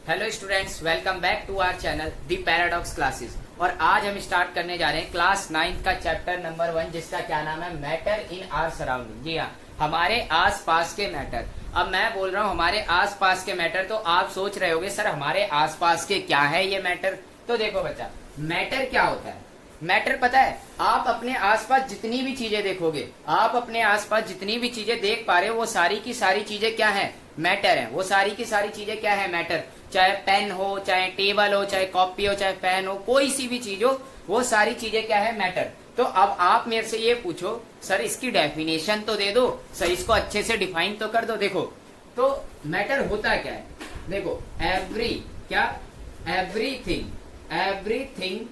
Hello students, welcome back to our channel the paradox classes. और आज हम start करने जा रहे हैं क्लास 9 का चैप्टर नंबर 1, जिसका क्या नाम है, मैटर इन आवर सराउंडिंग। जी हाँ, हमारे आसपास के मैटर। अब मैं बोल रहा हूँ हमारे आसपास के मैटर, तो आप सोच रहे होगे सर हमारे आसपास के क्या है ये मैटर। तो देखो बच्चा, मैटर क्या होता है। मैटर पता है, आप अपने आसपास जितनी भी चीजें देखोगे, आप अपने आसपास जितनी भी चीजें देख पा रहे हो, वो सारी की सारी चीजें क्या है, मैटर है। वो सारी की सारी चीजें क्या है, मैटर। चाहे पेन हो, चाहे टेबल हो, चाहे कॉपी हो, चाहे पेन हो, कोई सी भी चीज हो, वो सारी चीजें क्या है, मैटर। तो अब आप मेरे से ये पूछो सर इसकी डेफिनेशन तो दे दो, सर इसको अच्छे से डिफाइन तो कर दो। देखो तो मैटर होता क्या है, देखो एवरीथिंग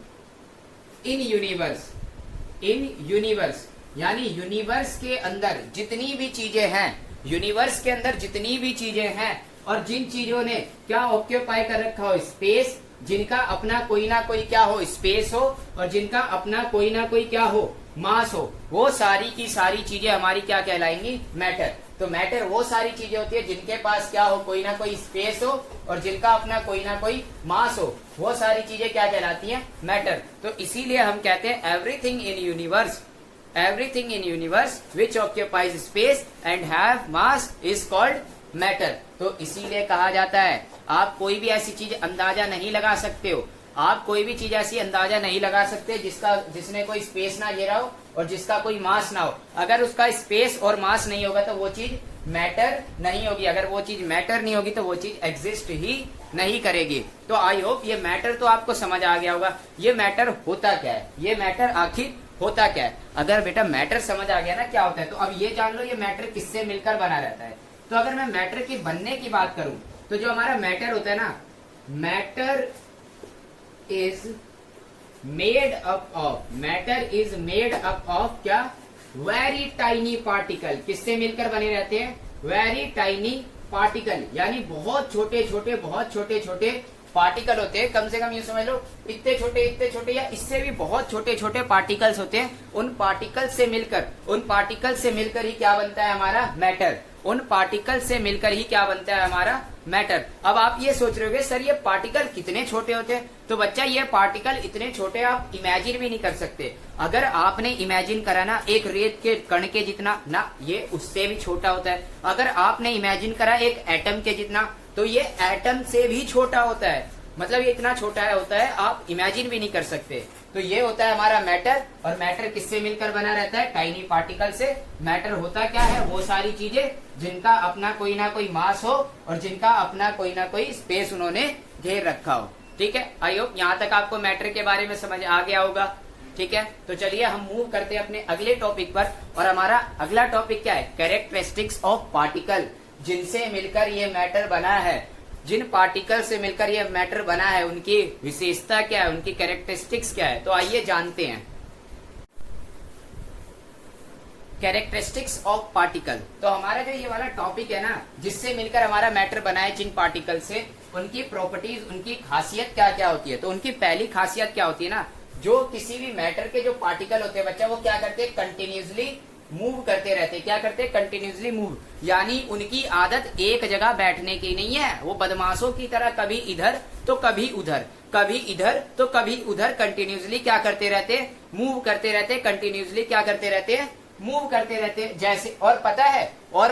इन यूनिवर्स यानी यूनिवर्स के अंदर जितनी भी चीजें हैं, यूनिवर्स के अंदर जितनी भी चीजें हैं, और जिन चीजों ने क्या ऑक्यूपाई कर रखा हो, स्पेस, जिनका अपना कोई ना कोई क्या हो, स्पेस हो, और जिनका अपना कोई ना कोई क्या हो, मास हो, वो सारी की सारी चीजें हमारी क्या कहलाएंगी, मैटर। तो मैटर वो सारी चीजें होती है जिनके पास क्या हो, कोई ना कोई स्पेस हो, और जिनका अपना कोई ना कोई मास हो, वो सारी चीजें क्या कहलाती हैं, मैटर। तो इसीलिए हम कहते हैं everything in universe which occupies space and have mass is called matter. तो इसीलिए कहा जाता है, आप कोई भी ऐसी चीज अंदाजा नहीं लगा सकते हो, आप कोई भी चीज ऐसी अंदाजा नहीं लगा सकते जिसने कोई स्पेस ना घेरा हो और जिसका कोई मास ना हो। अगर उसका स्पेस और मास नहीं होगा तो वो चीज मैटर नहीं होगी। अगर वो चीज मैटर नहीं होगी तो वो चीज एग्जिस्ट ही नहीं करेगी। तो आई होप ये मैटर तो आपको समझ आ गया होगा। ये मैटर होता क्या है, ये मैटर आखिर होता क्या है। अगर बेटा मैटर समझ आ गया ना क्या होता है, तो अब ये जान लो ये मैटर किससे मिलकर बना रहता है। तो अगर मैं मैटर के बनने की बात करूं, तो जो हमारा मैटर होता है ना, matter is made up of क्या, वेरी टाइनी पार्टिकल। किससे मिलकर बने रहते हैं, वेरी टाइनी पार्टिकल, यानी बहुत छोटे छोटे पार्टिकल होते हैं। कम से कम ये समझ लो इतने छोटे या इससे भी बहुत छोटे छोटे पार्टिकल्स होते हैं। उन पार्टिकल से मिलकर ही क्या बनता है हमारा मैटर। उन पार्टिकल से मिलकर ही क्या बनता है हमारा मैटर। अब आप ये सोच रहे होगे सर ये पार्टिकल कितने छोटे होते हैं। तो बच्चा ये पार्टिकल इतने छोटे आप इमेजिन भी नहीं कर सकते। अगर आपने इमेजिन करा ना एक रेत के कण के जितना ना, ये उससे भी छोटा होता है। अगर आपने इमेजिन करा एक एटम के जितना, तो ये एटम से भी छोटा होता है। मतलब ये इतना छोटा होता है आप इमेजिन भी नहीं कर सकते। तो ये होता है हमारा मैटर। और मैटर किससे मिलकर बना रहता है, टाइनी पार्टिकल से। मैटर होता क्या है, वो सारी चीजें जिनका अपना कोई ना कोई मास हो और जिनका अपना कोई ना कोई स्पेस उन्होंने घेर रखा हो। ठीक है, आई होप यहाँ तक आपको मैटर के बारे में समझ आ गया होगा। ठीक है, तो चलिए हम मूव करते हैं अपने अगले टॉपिक पर। और हमारा अगला टॉपिक क्या है, कैरेक्टरिस्टिक्स ऑफ पार्टिकल। जिनसे मिलकर ये मैटर बना है, जिन पार्टिकल से मिलकर ये मैटर बना है, उनकी विशेषता क्या है, उनकी कैरेक्टरिस्टिक्स क्या है। तो आइए जानते हैं कैरेक्टरिस्टिक्स ऑफ पार्टिकल। तो हमारा जो ये वाला टॉपिक है ना, जिससे मिलकर हमारा मैटर बना है, जिन पार्टिकल से, उनकी प्रॉपर्टीज, उनकी खासियत क्या क्या होती है। तो उनकी पहली खासियत क्या होती है ना, जो किसी भी मैटर के जो पार्टिकल होते हैं बच्चा, वो क्या करते हैं, कंटिन्यूसली मूव करते रहते। क्या करते हैं, कंटिन्यूसली मूव। यानी उनकी आदत एक जगह बैठने की नहीं है। वो बदमाशों की तरह कभी इधर तो कभी उधर, कभी इधर तो कभी उधर, कंटिन्यूसली क्या करते रहते, मूव करते रहते। कंटिन्यूसली क्या करते रहते हैं, मूव करते रहते हैं। जैसे और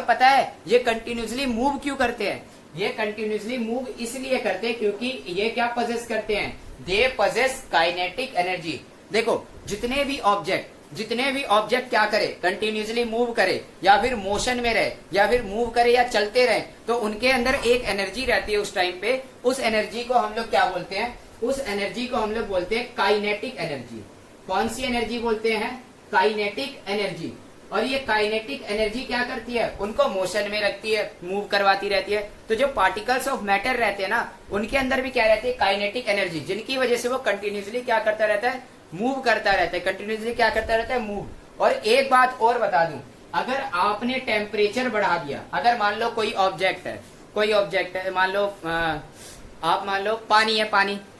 पता है ये कंटिन्यूसली मूव क्यों करते हैं, ये कंटिन्यूसली मूव इसलिए करते हैं क्योंकि ये क्या पजेस करते हैं, दे पजेस काइनेटिक एनर्जी। देखो जितने भी ऑब्जेक्ट क्या करे, कंटिन्यूसली मूव करे या फिर मोशन में रहे या फिर मूव करे या चलते रहे, तो उनके अंदर एक एनर्जी रहती है उस टाइम पे। उस एनर्जी को हम लोग क्या बोलते हैं, उस एनर्जी को हम लोग बोलते हैं काइनेटिक एनर्जी। कौन सी एनर्जी बोलते हैं, काइनेटिक एनर्जी। और ये काइनेटिक एनर्जी क्या करती है, उनको मोशन में रखती है, मूव करवाती रहती है। तो जो पार्टिकल्स ऑफ मैटर रहते हैं ना, उनके अंदर भी क्या रहती है, काइनेटिक एनर्जी, जिनकी वजह से वो कंटिन्यूसली क्या करता रहता है, मूव करता रहता है। कंटिन्यूसली क्या करता रहता है, मूव। और एक बात और बता दूं, अगर आपने टेम्परेचर बढ़ा दिया, अगर मान लो कोई ऑब्जेक्ट है, मान लो पानी है,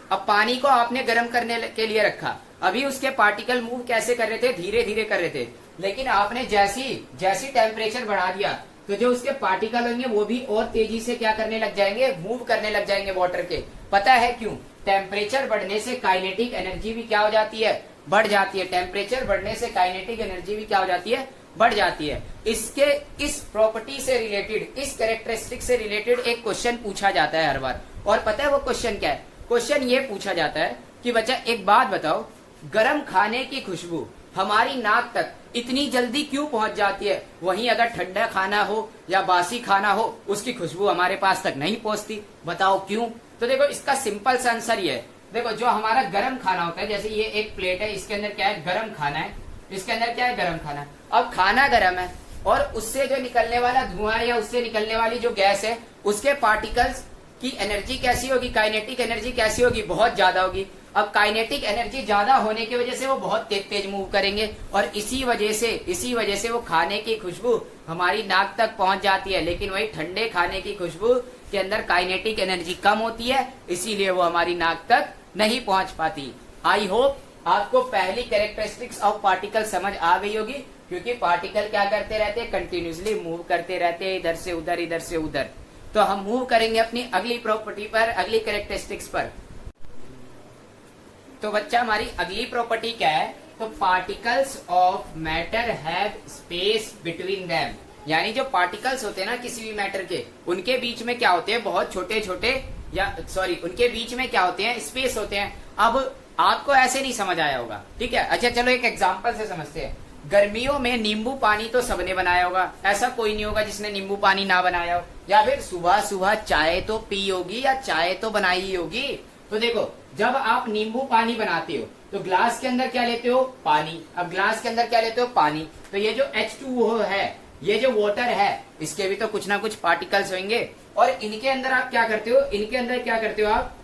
अब पानी को आपने गर्म करने के लिए रखा। अभी उसके पार्टिकल मूव कैसे कर रहे थे, धीरे धीरे कर रहे थे। लेकिन आपने जैसी टेम्परेचर बढ़ा दिया, तो जो उसके पार्टिकल होंगे वो भी और तेजी से क्या करने लग जाएंगे, मूव करने लग जाएंगे वाटर के। पता है क्यों? टेम्परेचर बढ़ने से काइनेटिक एनर्जी भी क्या हो जाती है, बढ़ जाती है। टेम्परेचर बढ़ने से काइनेटिक एनर्जी भी क्या हो जाती है, बढ़ जाती है। इसके इस प्रॉपर्टी से रिलेटेड, इस कैरेक्टरिस्टिक से रिलेटेड एक क्वेश्चन पूछा जाता है हर बार। और पता है वो क्वेश्चन क्या है? क्वेश्चन ये पूछा जाता है कि बच्चा एक बात बताओ, गर्म खाने की खुशबू हमारी नाक तक इतनी जल्दी क्यों पहुंच जाती है, वहीं अगर ठंडा खाना हो या बासी खाना हो उसकी खुशबू हमारे पास तक नहीं पहुंचती? बताओ क्यों? तो देखो इसका सिंपल सा आंसर ये है। देखो जो हमारा गर्म खाना होता है, जैसे ये एक प्लेट है, इसके अंदर क्या है, गर्म खाना है, इसके अंदर क्या है, गर्म खाना। अब खाना गर्म है और उससे जो निकलने वाला धुआं या उससे निकलने वाली जो गैस है, उसके पार्टिकल्स की एनर्जी कैसी होगी, काइनेटिक एनर्जी कैसी होगी, बहुत ज्यादा होगी। अब काइनेटिक एनर्जी ज्यादा होने की वजह से वो बहुत तेज तेज मूव करेंगे और इसी वजह से वो खाने की खुशबू हमारी नाक तक पहुंच जाती है। लेकिन वही ठंडे खाने की खुशबू के अंदर काइनेटिक एनर्जी कम होती है, इसीलिए वो हमारी नाक तक नहीं पहुंच पाती। आई होप आपको पहली कैरेक्टरिस्टिक्स ऑफ पार्टिकल समझ आ गई होगी, क्योंकि पार्टिकल क्या करते रहते हैं, कंटिन्यूसली मूव करते रहते हैं, इधर से उधर, इधर से उधर। तो हम मूव करेंगे अपनी अगली प्रॉपर्टी पर, अगली कैरेक्टरिस्टिक्स पर। तो बच्चा हमारी अगली प्रॉपर्टी क्या है? तो particles of matter have space between them. यानी जो पार्टिकल्स होते हैं ना किसी भी मैटर के, उनके बीच में क्या होते हैं, बहुत छोटे छोटे, या सॉरी उनके बीच में क्या होते हैं, स्पेस होते हैं। अब आपको ऐसे नहीं समझ आया होगा, ठीक है? अच्छा चलो एक एग्जांपल से समझते हैं। गर्मियों में नींबू पानी तो सबने बनाया होगा, ऐसा कोई नहीं होगा जिसने नींबू पानी ना बनाया हो। या फिर सुबह सुबह चाय तो पी होगी या चाय तो बनाई ही होगी। तो देखो जब आप नींबू पानी बनाते हो तो ग्लास के अंदर क्या लेते हो, पानी। अब ग्लास के अंदर क्या लेते हो, पानी। तो ये जो H2O है, ये जो वाटर है, इसके भी तो कुछ ना कुछ पार्टिकल्स होंगे। और इनके अंदर आप क्या करते हो, इनके अंदर क्या करते हो आप,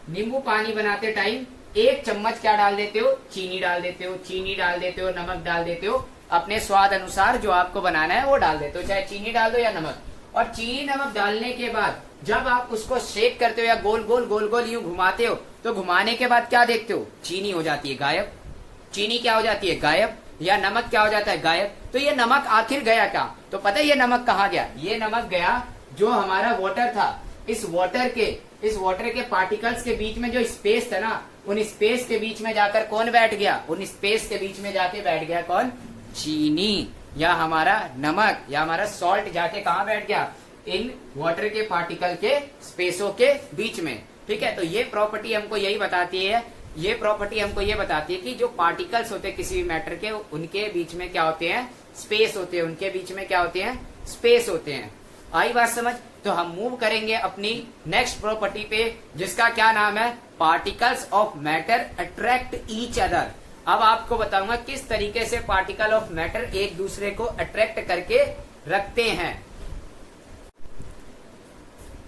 नींबू पानी बनाते टाइम 1 चम्मच क्या डाल देते हो, चीनी डाल देते हो, चीनी डाल देते हो, नमक डाल देते हो, अपने स्वाद अनुसार जो आपको बनाना है वो डाल देते हो, चाहे चीनी डाल दो या नमक। और चीनी नमक डालने के बाद जब आप उसको शेक करते हो या गोल गोल यूं घुमाते हो, तो घुमाने के बाद क्या देखते हो, चीनी हो जाती है गायब। चीनी क्या हो जाती है, गायब। या नमक क्या हो जाता है, गायब। तो ये नमक आखिर गया क्या? तो पता है ये नमक कहाँ गया? ये नमक गया जो हमारा वाटर था, इस वाटर के पार्टिकल्स के बीच में जो स्पेस था ना, उन स्पेस के बीच में जाकर कौन बैठ गया, उन स्पेस के बीच में जाके बैठ गया कौन, चीनी या हमारा नमक या हमारा सॉल्ट जाके कहाँ बैठ गया, इन वाटर के पार्टिकल के स्पेसों के बीच में। ठीक है, तो ये प्रॉपर्टी हमको यही बताती है, ये प्रॉपर्टी हमको ये बताती है कि जो पार्टिकल्स होते हैं किसी भी मैटर के, उनके बीच में क्या होते हैं, स्पेस होते हैं, उनके बीच में क्या होते हैं, स्पेस होते हैं। आई बात समझ? तो हम मूव करेंगे अपनी नेक्स्ट प्रॉपर्टी पे, जिसका क्या नाम है, particles of matter attract each other. अब आपको बताऊंगा किस तरीके से पार्टिकल ऑफ मैटर एक दूसरे को अट्रैक्ट करके रखते हैं।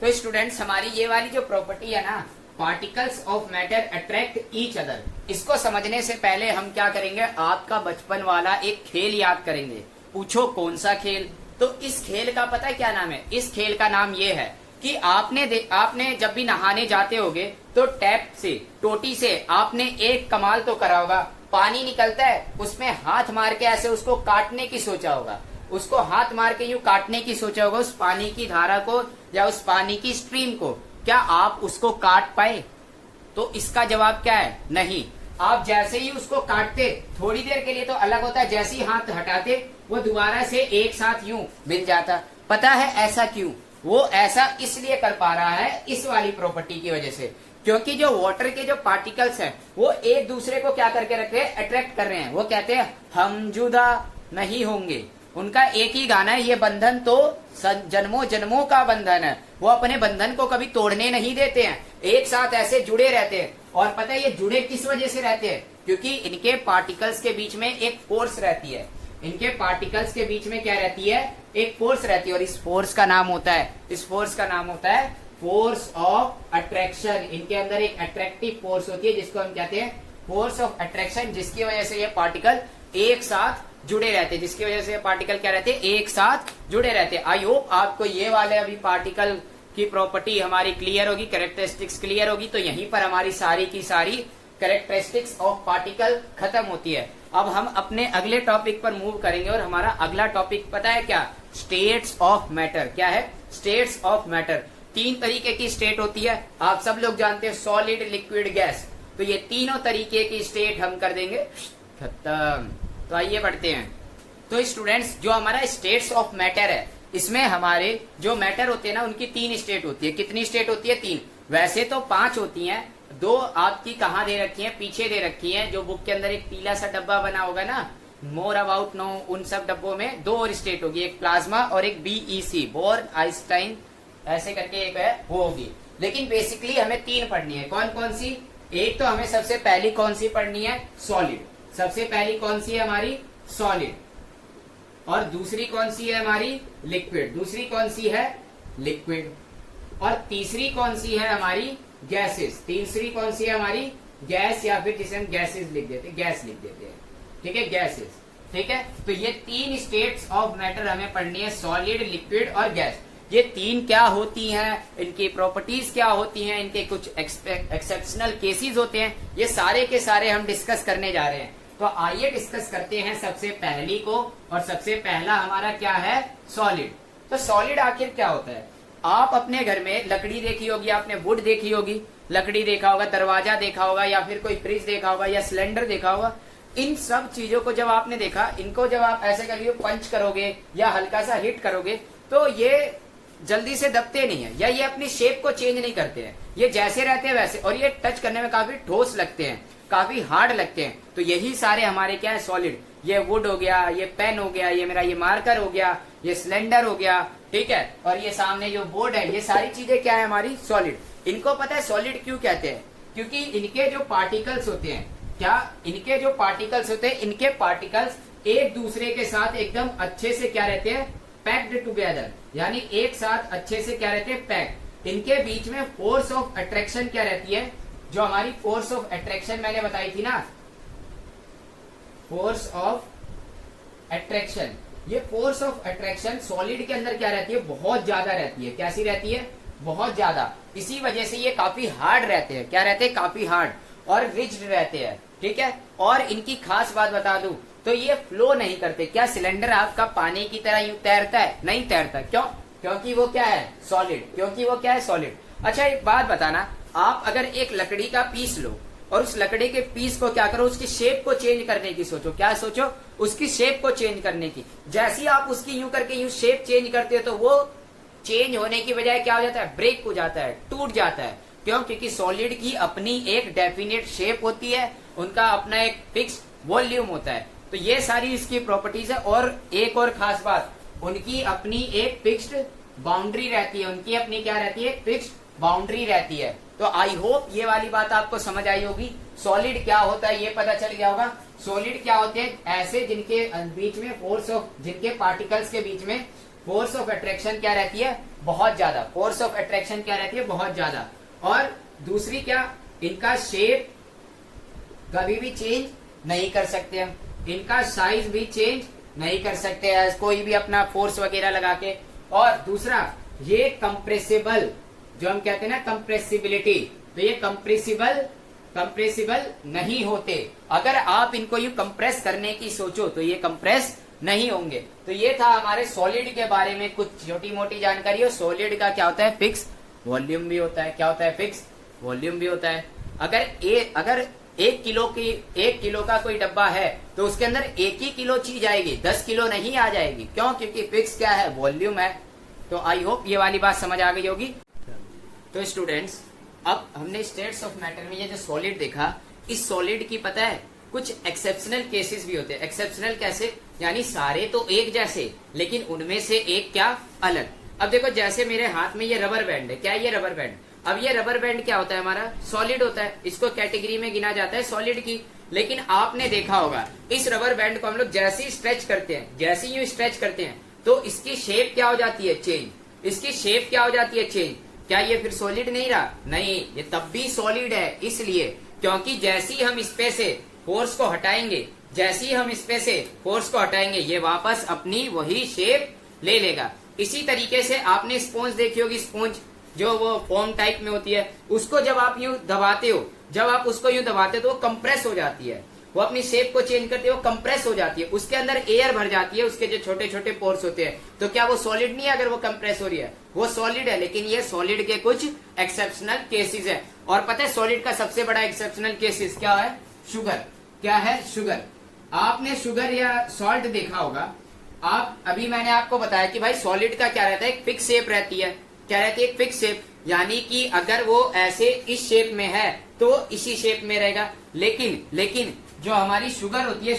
तो स्टूडेंट्स हमारी ये वाली जो प्रॉपर्टी है ना, particles of matter attract each other, इसको समझने से पहले हम क्या करेंगे, आपका बचपन वाला एक खेल याद करेंगे। पूछो कौन सा खेल? तो इस खेल का पता है क्या नाम है? इस खेल का नाम ये है कि आपने जब भी नहाने जाते होगे तो टैप से, टोटी से आपने एक कमाल तो करा होगा, पानी निकलता है, उसमें हाथ मार के ऐसे उसको काटने की सोचा होगा, उसको हाथ मार के यूं काटने की सोचा होगा, उस पानी की धारा को या उस पानी की स्ट्रीम को। क्या आप उसको काट पाए? तो इसका जवाब क्या है, नहीं। आप जैसे ही उसको काटते, थोड़ी देर के लिए तो अलग होता है, जैसे ही हाथ हटाते वो दोबारा से एक साथ यूं मिल जाता। पता है ऐसा क्यों? वो ऐसा इसलिए कर पा रहा है इस वाली प्रॉपर्टी की वजह से, क्योंकि जो वाटर के जो पार्टिकल्स हैं वो एक दूसरे को क्या करके रख रहे हैं, अट्रैक्ट कर रहे हैं। वो कहते हैं हम जुदा नहीं होंगे, उनका एक ही गाना है, ये बंधन तो जन्मों जन्मों का बंधन है। वो अपने बंधन को कभी तोड़ने नहीं देते हैं, एक साथ ऐसे जुड़े रहते हैं। और पता है ये जुड़े किस वजह से रहते हैं? क्योंकि इनके पार्टिकल्स के बीच में एक फोर्स रहती है, इनके पार्टिकल्स के बीच में क्या रहती है, एक फोर्स रहती है। और इस फोर्स का नाम होता है, इस फोर्स का नाम होता है फोर्स ऑफ अट्रैक्शन। इनके अंदर एक अट्रैक्टिव फोर्स होती है जिसको हम कहते हैं फोर्स ऑफ अट्रैक्शन, जिसकी वजह से ये पार्टिकल एक साथ जुड़े रहते हैं, जिसकी वजह से ये पार्टिकल क्या रहते हैं, एक साथ जुड़े रहते हैं। आई होप आपको ये वाले अभी पार्टिकल की प्रॉपर्टी हमारी क्लियर होगी, कैरेक्टरिस्टिक्स क्लियर होगी। तो यहीं पर हमारी सारी की सारी कैरेक्टरिस्टिक्स ऑफ पार्टिकल खत्म होती है। अब हम अपने अगले टॉपिक पर मूव करेंगे और हमारा अगला टॉपिक पता है क्या? States of matter. क्या है? States of matter. 3 तरीके की स्टेट होती है, आप सब लोग जानते हैं, सॉलिड, लिक्विड, गैस। तो ये तीनों तरीके की स्टेट हम कर देंगे खत्म। तो आइए बढ़ते हैं। तो स्टूडेंट्स, जो हमारा स्टेट्स ऑफ मैटर है, इसमें हमारे जो मैटर होते हैं ना, उनकी 3 स्टेट होती है। कितनी स्टेट होती है? 3। वैसे तो 5 होती हैं, 2 आपकी कहाँ दे रखी हैं? पीछे दे रखी हैं। जो बुक के अंदर एक पीला सा डब्बा बना होगा ना, मोर अबाउट नो, उन सब डब्बों में 2 और स्टेट होगी, एक प्लाज्मा और एक बीईसी, बोर्न आइंस्टाइन ऐसे करके एक है, वो होगी। लेकिन बेसिकली हमें 3 पढ़नी है। कौन कौन सी? एक तो हमें सबसे पहली कौन सी पढ़नी है? सॉलिड। सबसे पहली कौन सी है हमारी? सॉलिड। और दूसरी कौन सी है हमारी? लिक्विड। दूसरी कौन सी है? लिक्विड। और तीसरी कौन सी है हमारी? गैसेस। तीसरी कौन सी है हमारी? गैस, या फिर जिसे हम गैसेस लिख देते, गैस लिख देते हैं, ठीक है, गैसेस। ठीक है, तो ये 3 स्टेट्स ऑफ मैटर हमें पढ़नी है, सॉलिड, लिक्विड और गैस। ये 3 क्या होती हैं, इनकी प्रॉपर्टीज क्या होती हैं, इनके कुछ एक्सेप्शनल केसेस होते हैं, ये सारे के सारे हम डिस्कस करने जा रहे हैं। तो आइए डिस्कस करते हैं सबसे पहली को। और सबसे पहला हमारा क्या है? सॉलिड। तो सॉलिड आखिर क्या होता है? आप अपने घर में लकड़ी देखी होगी, आपने वुड देखी होगी, लकड़ी देखा होगा, दरवाजा देखा होगा, या फिर कोई फ्रिज देखा होगा, या सिलेंडर देखा होगा। इन सब चीजों को जब आपने देखा, इनको जब आप ऐसे करिए पंच करोगे या हल्का सा हिट करोगे, तो ये जल्दी से दबते नहीं है, या ये अपनी शेप को चेंज नहीं करते हैं, ये जैसे रहते हैं वैसे। और ये टच करने में काफी ठोस लगते हैं, काफी हार्ड लगते हैं। तो यही सारे हमारे क्या है? सॉलिड। ये वुड हो गया, ये पेन हो गया, ये मेरा ये मार्कर हो गया, ये सिलेंडर हो गया, ठीक है, और ये सामने जो बोर्ड है, ये सारी चीजें क्या है हमारी? सॉलिड। इनको पता है सॉलिड क्यों कहते हैं? क्योंकि इनके जो पार्टिकल्स होते हैं, क्या इनके जो पार्टिकल्स होते हैं, इनके पार्टिकल्स एक दूसरे के साथ एकदम अच्छे से क्या रहते हैं? पैक्ड टुगेदर, यानी एक साथ अच्छे से क्या रहते हैं? पैक्ड। इनके बीच में फोर्स ऑफ अट्रैक्शन क्या रहती है? जो हमारी फोर्स ऑफ अट्रैक्शन मैंने बताई थी ना, फोर्स ऑफ अट्रैक्शन, ये फोर्स ऑफ अट्रैक्शन सॉलिड के अंदर क्या रहती है? बहुत ज्यादा रहती है। कैसी रहती है? बहुत ज्यादा। इसी वजह से ये काफी हार्ड रहते हैं। क्या रहते हैं? काफी हार्ड और रिज्ड रहते हैं, ठीक है। और इनकी खास बात बता दूं तो ये फ्लो नहीं करते। क्या सिलेंडर आपका पानी की तरह यूं तैरता है? नहीं तैरता। क्यों? क्योंकि वो क्या है? सॉलिड। क्योंकि वो क्या है? सॉलिड। अच्छा, एक बात बताना, आप अगर एक लकड़ी का पीस लो और उस लकड़ी के पीस को क्या करो? उसकी शेप को चेंज करने की सोचो। क्या सोचो? उसकी शेप को चेंज करने की। जैसे ही आप उसकी यूं करके यूं शेप चेंज करते हो, तो वो चेंज होने की बजाय क्या हो जाता है? ब्रेक हो जाता है, टूट जाता है। क्यों? क्योंकि सॉलिड की अपनी एक डेफिनेट शेप होती है, उनका अपना एक फिक्स वॉल्यूम होता है। तो ये सारी इसकी प्रॉपर्टीज है। और एक और खास बात, उनकी अपनी एक फिक्स्ड बाउंड्री रहती है। उनकी अपनी क्या रहती है? फिक्स्ड बाउंड्री रहती है। तो आई होप ये वाली बात आपको समझ आई होगी। सॉलिड क्या होता है ये पता चल गया होगा। सॉलिड क्या होते हैं? ऐसे जिनके बीच में फोर्स ऑफ, जिनके पार्टिकल्स के बीच में फोर्स ऑफ अट्रैक्शन क्या रहती है? बहुत ज्यादा। फोर्स ऑफ अट्रैक्शन क्या रहती है? बहुत ज्यादा। और दूसरी क्या? इनका शेप कभी भी चेंज नहीं कर सकते हम, इनका साइज भी चेंज नहीं कर सकते कोई भी अपना फोर्स वगैरह लगा के। और दूसरा, ये कंप्रेसिबल, जो हम कहते हैं ना कंप्रेसिबिलिटी, तो ये कंप्रेसिबल नहीं होते। अगर आप इनको यू कंप्रेस करने की सोचो तो ये कंप्रेस नहीं होंगे। तो ये था हमारे सॉलिड के बारे में कुछ छोटी मोटी जानकारी। और सॉलिड का क्या होता है? फिक्स वॉल्यूम भी होता है। क्या होता है? फिक्स वॉल्यूम भी होता है। अगर 1 किलो का कोई डब्बा है तो उसके अंदर 1 ही किलो चीज आएगी, 10 किलो नहीं आ जाएगी। क्यों? क्योंकि फिक्स क्या है? वॉल्यूम है। तो आई होप ये वाली बात समझ आ गई होगी। तो स्टूडेंट्स, अब हमने स्टेट्स ऑफ मैटर में ये जो सॉलिड देखा, इस सॉलिड की पता है कुछ एक्सेप्शनल केसेस भी होते हैं। एक्सेप्शनल कैसे? यानी सारे तो एक जैसे, लेकिन उनमें से एक क्या अलग। अब देखो, जैसे मेरे हाथ में ये रबर बैंड है। क्या है ये रबर बैंड? अब ये रबर बैंड क्या होता है? हमारा सॉलिड होता है। इसको कैटेगरी में गिना जाता है सॉलिड की। लेकिन आपने देखा होगा, इस रबर बैंड को हम लोग जैसे ही स्ट्रेच करते हैं, जैसे ही स्ट्रेच करते हैं, तो इसकी शेप क्या हो जाती है? चेंज। इसकी शेप क्या हो जाती है? चेंज। क्या ये फिर सॉलिड नहीं रहा? नहीं, ये तब भी सॉलिड है। इसलिए क्योंकि जैसे ही हम इस पे से फोर्स को हटाएंगे, जैसे ही हम इस पे से फोर्स को हटाएंगे, ये वापस अपनी वही शेप ले लेगा। इसी तरीके से आपने स्पॉन्ज देखी होगी, स्पॉन्ज जो वो फोम टाइप में होती है, उसको जब आप यूं दबाते हो, जब आप उसको यूं दबाते हो तो वो कंप्रेस हो जाती है। वो अपनी शेप को चेंज करती है, वो कंप्रेस हो जाती है, उसके अंदर एयर भर जाती है, उसके जो छोटे छोटे पोर्स होते हैं, तो क्या वो सॉलिड नहीं है? अगर वो कंप्रेस हो रही है वो सॉलिड है। लेकिन ये सॉलिड के कुछ एक्सेप्शनल केसेस है। और पता है सॉलिड का सबसे बड़ा एक्सेप्शनल केसेस क्या है? शुगर। क्या है? शुगर। आपने शुगर या सॉल्ट देखा होगा। आप अभी मैंने आपको बताया कि भाई सॉलिड का क्या रहता है? एक फिक्स शेप रहती है। क्या रहती है? एक फिक्स शेप, यानी कि अगर वो ऐसे इस शेप में है तो इसी शेप में रहेगा। लेकिन जो हमारी शुगर होती है,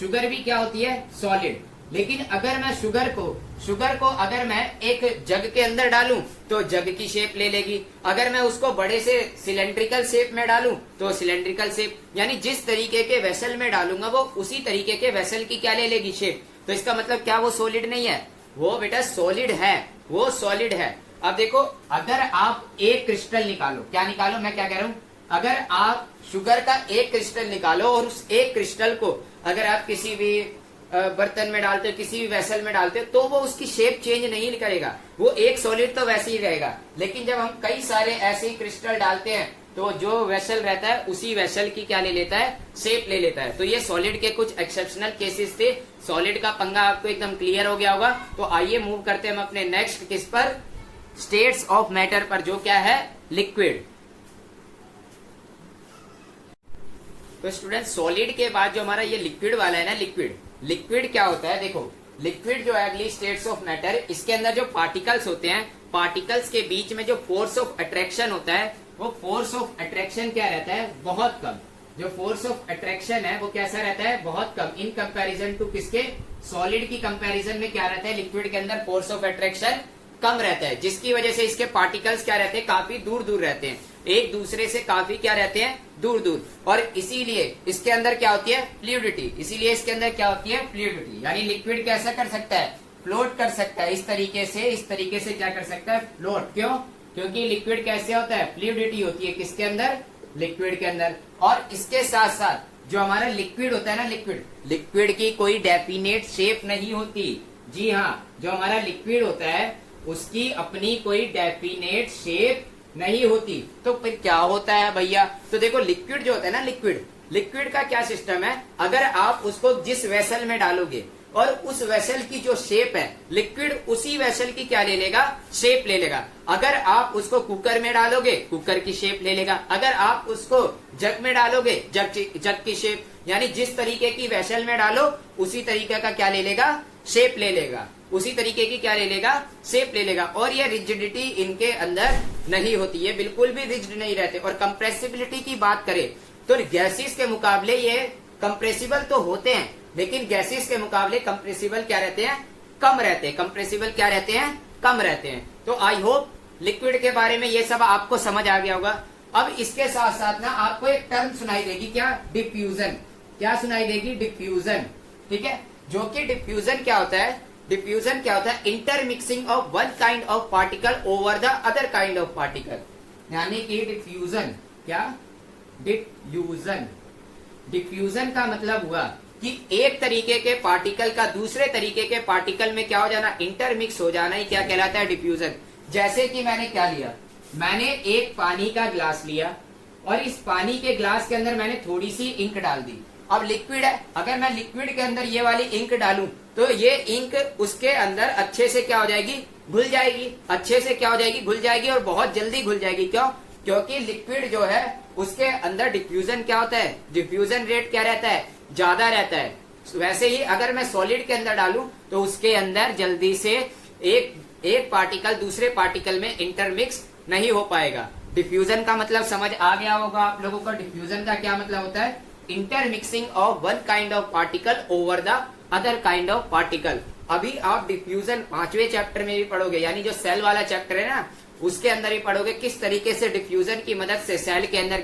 शुगर भी क्या होती है? सॉलिड। लेकिन अगर मैं शुगर को अगर मैं एक जग के अंदर डालूं तो जग की शेप ले लेगी। अगर मैं उसको बड़े से सिलेंड्रिकल शेप में डालूं तो सिलेंड्रिकल शेप, यानी जिस तरीके के वेसल में डालूंगा वो उसी तरीके के वेसल की क्या ले लेगी? शेप। तो इसका मतलब क्या वो सॉलिड नहीं है? वो बेटा सॉलिड है, वो सॉलिड है। अब देखो, अगर आप एक क्रिस्टल निकालो, क्या निकालो? मैं क्या कह रहा हूं? अगर आप शुगर का एक क्रिस्टल निकालो और उस एक क्रिस्टल को अगर आप किसी भी बर्तन में डालते हो, किसी भी वेसल में डालते हो, तो वो उसकी शेप चेंज नहीं करेगा, वो एक सॉलिड तो वैसे ही रहेगा। लेकिन जब हम कई सारे ऐसे ही क्रिस्टल डालते हैं तो जो वेसल रहता है उसी वेसल की क्या ले लेता है? शेप ले लेता है। तो ये सॉलिड के कुछ एक्सेप्शनल केसेस थे। सॉलिड का पंगा आपको एकदम क्लियर हो गया होगा। तो आइए मूव करते हैं हम अपने नेक्स्ट किस पर? स्टेट्स ऑफ मैटर पर, जो क्या है? लिक्विड। तो स्टूडेंट, सॉलिड के बाद जो हमारा ये लिक्विड वाला है ना, लिक्विड क्या होता है? देखो, लिक्विड जो है अगली स्टेट्स ऑफ मैटर, इसके अंदर जो पार्टिकल्स होते हैं, पार्टिकल्स के बीच में जो फोर्स ऑफ अट्रैक्शन होता है, वो फोर्स ऑफ अट्रैक्शन क्या रहता है? बहुत कम। जो फोर्स ऑफ अट्रैक्शन है वो कैसा रहता है? बहुत कम। इन कंपैरिजन टू किसके? सॉलिड की कंपैरिजन में क्या रहता है? लिक्विड के अंदर फोर्स ऑफ अट्रैक्शन कम रहता है, जिसकी वजह से इसके पार्टिकल्स क्या रहते हैं? काफी दूर दूर रहते हैं, एक दूसरे से काफी क्या रहते हैं? दूर दूर। और इसीलिए इसके अंदर क्या होती है? फ्लूइडिटी। इसीलिए इसके अंदर क्या होती है? फ्लूइडिटी। यानी लिक्विड कैसा कर सकता है? फ्लोट कर सकता है। इस तरीके से क्या कर सकता है? फ्लोट। क्यों? क्योंकि लिक्विड कैसे होता है? फ्लूइडिटी होती है किसके अंदर? लिक्विड के अंदर। और इसके साथ साथ जो हमारा लिक्विड होता है ना, लिक्विड की कोई डेफिनेट शेप नहीं होती। जी हाँ, जो हमारा लिक्विड होता है उसकी अपनी कोई डेफिनेट शेप नहीं होती। तो फिर क्या होता है भैया? तो देखो, लिक्विड जो होता है ना, लिक्विड का क्या सिस्टम है? अगर आप उसको जिस वेसल में डालोगे और उस वेसल की जो शेप है, लिक्विड उसी वेसल की क्या ले लेगा? शेप ले लेगा। अगर आप उसको कुकर में डालोगे, कुकर की शेप ले लेगा। अगर आप उसको जग में डालोगे, जग की शेप, यानी जिस तरीके की वेसल में डालो उसी तरीके का क्या ले लेगा? शेप ले लेगा। उसी तरीके की क्या ले लेगा? शेप ले लेगा। और ये रिजिडिटी इनके अंदर नहीं होती, ये बिल्कुल भी रिजिड नहीं रहते। और कंप्रेसिबिलिटी की बात करें तो गैसेस के मुकाबले ये कंप्रेसिबल तो होते हैं, लेकिन गैसेस के मुकाबले कंप्रेसिबल क्या रहते हैं? कम रहते हैं। कंप्रेसिबल क्या रहते हैं? कम रहते हैं। तो आई होप लिक्विड के बारे में ये सब आपको समझ आ गया होगा। अब इसके साथ साथ ना आपको एक टर्म सुनाई देगी, क्या? डिफ्यूजन। क्या सुनाई देगी? डिफ्यूजन। ठीक है, जो कि डिफ्यूजन क्या होता है? डिफ्यूजन क्या होता है? Intermixing of one kind of particle over the other kind of particle. यानी कि डिफ्यूजन क्या? डिफ्यूजन का मतलब हुआ कि एक तरीके के पार्टिकल का दूसरे तरीके के पार्टिकल में क्या हो जाना? इंटरमिक्स हो जाना ही क्या कहलाता है? डिफ्यूजन। जैसे कि मैंने क्या लिया? मैंने एक पानी का ग्लास लिया और इस पानी के ग्लास के अंदर मैंने थोड़ी सी इंक डाल दी। अब लिक्विड है, अगर मैं लिक्विड के अंदर ये वाली इंक डालूं तो ये इंक उसके अंदर अच्छे से क्या हो जाएगी? घुल जाएगी। अच्छे से क्या हो जाएगी? घुल जाएगी, और बहुत जल्दी घुल जाएगी। क्यों? क्योंकि लिक्विड जो है उसके अंदर डिफ्यूजन क्या होता है? डिफ्यूजन रेट क्या रहता है? ज्यादा रहता है। वैसे ही अगर मैं सॉलिड के अंदर डालूं तो उसके अंदर जल्दी से एक पार्टिकल दूसरे पार्टिकल में इंटरमिक्स नहीं हो पाएगा। डिफ्यूजन का मतलब समझ आ गया होगा आप लोगों को। डिफ्यूजन का क्या मतलब होता है? Intermixing of one kind of particle over the other kind of particle. अभी आप डिफ्यूजन 5वें चैप्टर में भी पढ़ोगे, यानी जो सेल वाला चैप्टर है ना, उसके अंदर ही पढ़ोगे किस तरीके से डिफ्यूजन की मदद से सेल के अंदर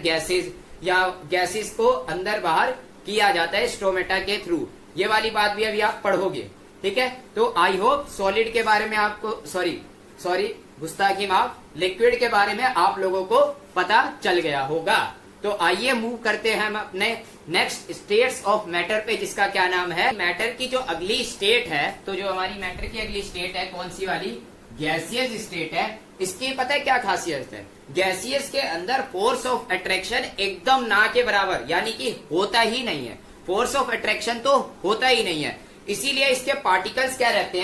गैसेस को अंदर बाहर किया जाता है स्टोमेटा के थ्रू। ये वाली बात भी अभी आप पढ़ोगे। ठीक है, तो आई होप सॉलिड के बारे में आपको सॉरी गुस्ताखी माफ, लिक्विड के बारे में आप लोगों को पता चल गया होगा। तो आइए मूव करते हैं हम अपने नेक्स्ट स्टेट्स ऑफ मैटर पे, जिसका क्या नाम है? मैटर की जो अगली स्टेट है, तो जो हमारी मैटर की अगली स्टेट है कौन सी वाली? गैसियस स्टेट है। इसकी पता है क्या खासियत है? गैसियस के अंदर फोर्स ऑफ अट्रैक्शन एकदम ना के बराबर, यानी कि होता ही नहीं है। फोर्स ऑफ अट्रैक्शन तो होता ही नहीं है, इसीलिए इसके पार्टिकल्स क्या रहते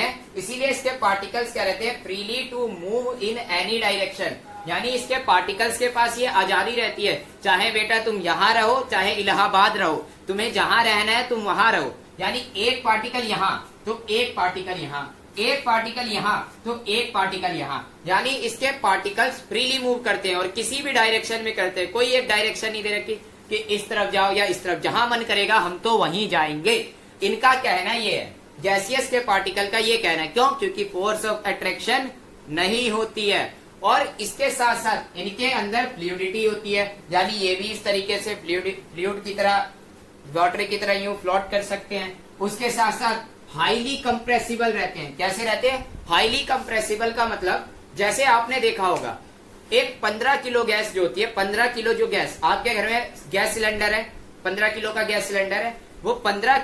हैं, freely to move in any direction, यानी इसके पार्टिकल्स के पास ये आजादी रहती है, चाहे बेटा तुम यहाँ रहो चाहे इलाहाबाद रहो, तुम्हें जहां रहना है तुम वहां रहो। यानी एक पार्टिकल यहाँ तो एक पार्टिकल यहाँ, एक पार्टिकल यहाँ तो एक पार्टिकल यहाँ, यानी इसके पार्टिकल्स फ्रीली मूव करते हैं और किसी भी डायरेक्शन में करते हैं। कोई एक डायरेक्शन नहीं दे रखी कि इस तरफ जाओ या इस तरफ, जहां मन करेगा हम तो वहीं जाएंगे। इनका कहना ये है, गैसियस के पार्टिकल का ये कहना है। क्यों? क्योंकि फोर्स ऑफ अट्रैक्शन नहीं होती है, और इसके साथ साथ इनके अंदर फ्लूइडिटी होती है, यानी ये भी इस तरीके से फ्लूइड की तरह, वाटर की तरह यूं फ्लोट कर सकते हैं। उसके साथ साथ हाईली कंप्रेसिबल रहते हैं। कैसे रहते हैं? हाईली कंप्रेसिबल का मतलब, जैसे आपने देखा होगा एक 15 किलो गैस जो होती है, 15 किलो जो गैस आपके घर में गैस सिलेंडर है, 15 किलो का गैस सिलेंडर है, वो 15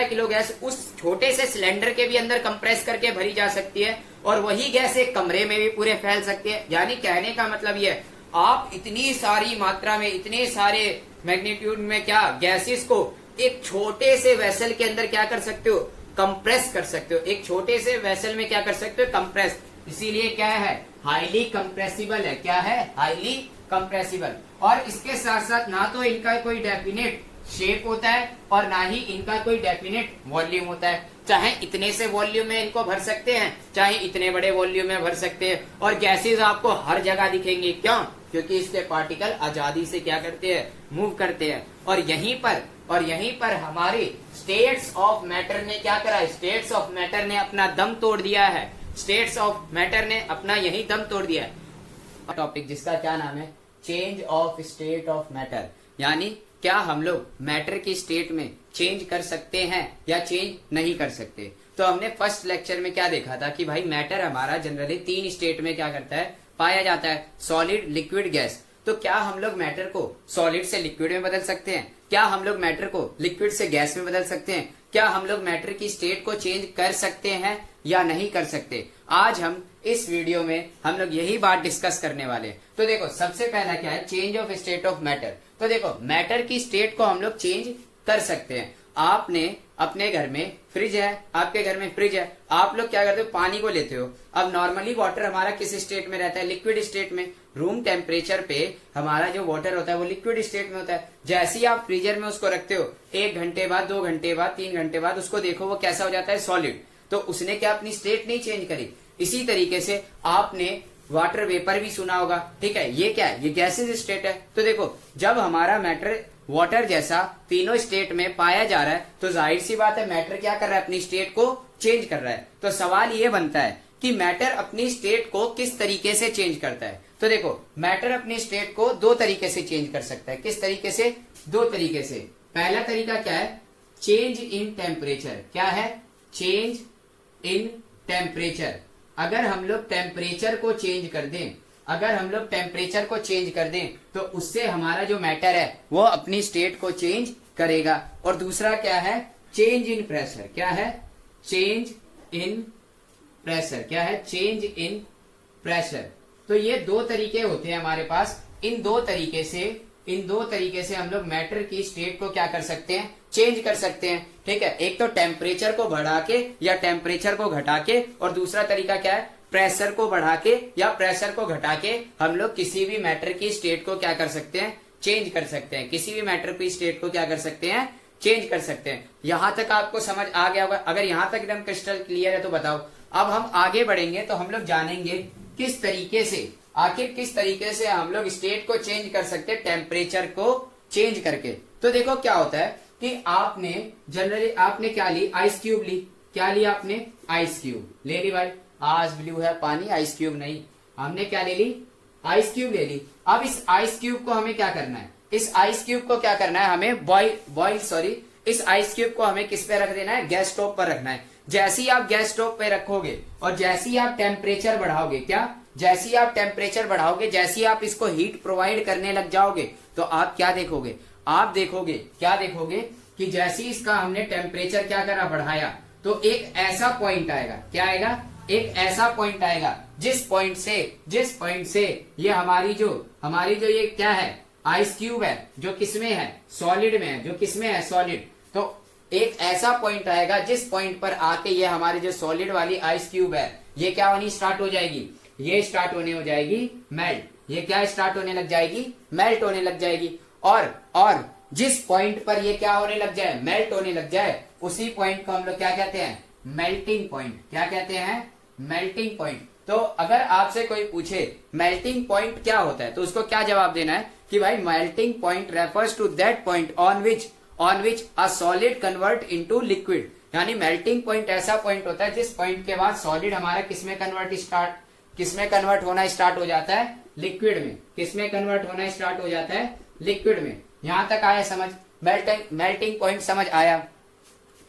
किलो गैस उस छोटे से सिलेंडर के भी अंदर कंप्रेस करके भरी जा सकती है, और वही गैस एक कमरे में भी पूरे फैल सकती है। यानी कहने का मतलब ये है, आप इतनी सारी मात्रा में, इतने सारे मैग्नीट्यूड में क्या गैसेस को एक छोटे से वेसल के अंदर क्या कर सकते हो? कंप्रेस कर सकते हो। एक छोटे से वेसल में क्या कर सकते हो? कंप्रेस। इसीलिए क्या है? हाईली कंप्रेसिबल है। क्या है? Highly compressible. और इसके साथ साथ ना तो इनका कोई डेफिनेट शेप होता है और ना ही इनका कोई डेफिनेट वॉल्यूम होता है। चाहे इतने से वॉल्यूम में इनको भर सकते हैं, चाहे इतने बड़े वॉल्यूम में भर सकते हैं, और गैसेज आपको हर जगह दिखेंगे। क्यों? क्योंकि इसके पार्टिकल आजादी से क्या करते हैं? मूव करते हैं। और यहीं पर हमारे स्टेट्स ऑफ मैटर ने क्या करा? स्टेट्स ऑफ मैटर ने अपना दम तोड़ दिया है। स्टेट्स ऑफ मैटर ने अपना यही दम तोड़ दिया है। टॉपिक जिसका क्या नाम है? Change of state of matter. यानी क्या हम लोग मैटर की स्टेट में चेंज कर सकते हैं या चेंज नहीं कर सकते? तो हमने फर्स्ट लेक्चर में क्या देखा था कि भाई मैटर हमारा जनरली 3 स्टेट में क्या करता है? पाया जाता है, सॉलिड, लिक्विड, गैस। तो क्या हम लोग मैटर को सॉलिड से लिक्विड में बदल सकते हैं? क्या हम लोग मैटर को लिक्विड से गैस में बदल सकते हैं? क्या हम लोग मैटर की स्टेट को चेंज कर सकते हैं या नहीं कर सकते? आज हम इस वीडियो में हम लोग यही बात डिस्कस करने वाले हैं। तो देखो, सबसे पहला क्या है? Change of state of matter. तो देखो, मैटर की स्टेट को हम लोग चेंज कर सकते हैं। आपने अपने घर में फ्रिज है, आपके घर में फ्रिज है, आप लोग क्या करते हो? पानी को लेते हो। अब नॉर्मली वाटर हमारा किस स्टेट में रहता है? लिक्विड स्टेट में। रूम टेम्परेचर पे हमारा जो वाटर होता है वो लिक्विड स्टेट में होता है। जैसे ही आप फ्रीजर में उसको रखते हो, 1 घंटे बाद, 2 घंटे बाद, 3 घंटे बाद उसको देखो वो कैसा हो जाता है? सॉलिड। तो उसने क्या अपनी स्टेट नहीं चेंज करी? इसी तरीके से आपने वाटर वेपर भी सुना होगा, ठीक है? ये क्या है? ये गैसेज स्टेट है। तो देखो, जब हमारा मैटर वाटर जैसा तीनों स्टेट में पाया जा रहा है, तो जाहिर सी बात है मैटर क्या कर रहा है? अपनी स्टेट को चेंज कर रहा है। तो सवाल ये बनता है कि मैटर अपनी स्टेट को किस तरीके से चेंज करता है? तो देखो, मैटर अपनी स्टेट को 2 तरीके से चेंज कर सकता है। किस तरीके से? 2 तरीके से। पहला तरीका क्या है? Change in temperature. क्या है? Change in temperature. अगर हम लोग टेम्परेचर को चेंज कर दें, तो उससे हमारा जो मैटर है वो अपनी स्टेट को चेंज करेगा। और दूसरा क्या है? Change in pressure. क्या है? Change in pressure. क्या है? Change in pressure. तो ये 2 तरीके होते हैं हमारे पास। इन दो तरीके से हम लोग मैटर की स्टेट को क्या कर सकते हैं? चेंज कर सकते हैं, ठीक है? एक तो टेम्परेचर को बढ़ा के या टेम्परेचर को घटा के, और दूसरा तरीका क्या है? प्रेशर को बढ़ा के या प्रेशर को घटा के हम लोग किसी भी मैटर की स्टेट को क्या कर सकते हैं? चेंज कर सकते हैं। किसी भी मैटर की स्टेट को क्या कर सकते हैं? चेंज कर सकते हैं। यहां तक आपको समझ आ गया होगा? अगर यहां तक एकदम क्रिस्टल क्लियर है तो बताओ। अब हम आगे बढ़ेंगे तो हम लोग जानेंगे किस तरीके से हम लोग स्टेट को चेंज कर सकते हैं टेम्परेचर को चेंज करके। तो देखो क्या होता है कि आपने क्या ली? आइस क्यूब ली। क्या लिया आपने? आइस क्यूब ले ली भाई। आज ब्लू है पानी, आइस क्यूब नहीं। हमने क्या ले ली? आइस क्यूब ले ली। अब इस आइस क्यूब को हमें क्या करना है? इस आइस क्यूब को क्या करना है? हमें इस आइस क्यूब को हमें किस पे रख देना है? गैस स्टोव पर रखना है। जैसे ही आप गैस स्टोव पे रखोगे और जैसे ही आप टेम्परेचर बढ़ाओगे, जैसे ही आप टेम्परेचर बढ़ाओगे, जैसे ही आप इसको हीट प्रोवाइड करने लग जाओगे, तो आप क्या देखोगे? क्या देखोगे कि जैसे ही इसका हमने टेम्परेचर क्या करा? बढ़ाया, तो एक ऐसा पॉइंट आएगा। क्या आएगा? एक ऐसा पॉइंट आएगा जिस पॉइंट से ये हमारी जो ये क्या है, आइस क्यूब है, जो किसमें है, सॉलिड में है, जो किसमें है, सॉलिड। तो एक ऐसा पॉइंट आएगा जिस पॉइंट पर आके ये हमारी जो सॉलिड वाली आइस क्यूब है, ये क्या होनी स्टार्ट हो जाएगी, ये स्टार्ट होने हो जाएगी मेल्ट। ये क्या स्टार्ट होने लग जाएगी, मेल्ट होने लग जाएगी। और जिस पॉइंट पर ये क्या होने लग जाए, मेल्ट होने लग जाए, उसी पॉइंट को हम लोग क्या कहते हैं, मेल्टिंग पॉइंट। क्या कहते हैं, मेल्टिंग पॉइंट। तो अगर आपसे कोई पूछे मेल्टिंग पॉइंट क्या होता है, तो उसको क्या जवाब देना है कि भाई melting point refers to that point on which a solid convert into liquid. यानी मेल्टिंग पॉइंट ऐसा पॉइंट होता है जिस पॉइंट के बाद सॉलिड हमारा किसमें कन्वर्ट होना स्टार्ट हो जाता है, लिक्विड में। किसमें कन्वर्ट होना स्टार्ट हो जाता है, लिक्विड में। यहां तक आया समझ, मेल्टिंग पॉइंट समझ आया,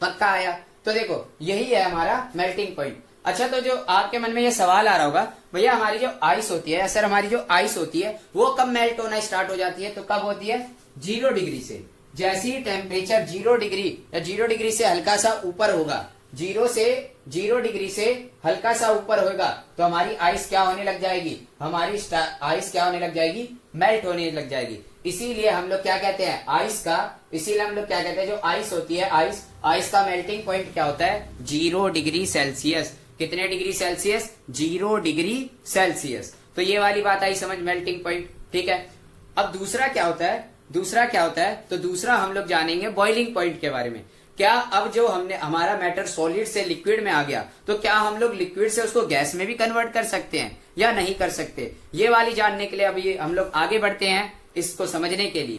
पक्का आया। तो देखो यही है हमारा मेल्टिंग पॉइंट। अच्छा, तो जो आपके मन में ये सवाल आ रहा होगा, भैया हमारी जो आइस होती है, सर हमारी जो आइस होती है वो कब मेल्ट होना स्टार्ट हो जाती है, तो कब होती है, 0 डिग्री से। जैसे ही टेम्परेचर 0 डिग्री या 0 डिग्री से हल्का सा ऊपर होगा, 0 डिग्री से हल्का सा ऊपर होगा, तो हमारी आइस क्या होने लग जाएगी, हमारी आइस क्या होने लग जाएगी, मेल्ट होने लग जाएगी। इसीलिए हम लोग क्या कहते हैं, इसीलिए हम लोग क्या कहते हैं, जो आइस होती है, आइस का मेल्टिंग पॉइंट क्या होता है, 0 डिग्री सेल्सियस। कितने डिग्री सेल्सियस, 0 डिग्री सेल्सियस। तो ये वाली बात आई समझ, मेल्टिंग पॉइंट। ठीक है, अब दूसरा क्या होता है, तो दूसरा हम लोग जानेंगे बॉइलिंग पॉइंट के बारे में। क्या अब जो हमारा मैटर सॉलिड से लिक्विड में आ गया, तो क्या हम लोग लिक्विड से उसको गैस में भी कन्वर्ट कर सकते हैं या नहीं कर सकते, ये वाली जानने के लिए अब ये हम लोग आगे बढ़ते हैं इसको समझने के लिए।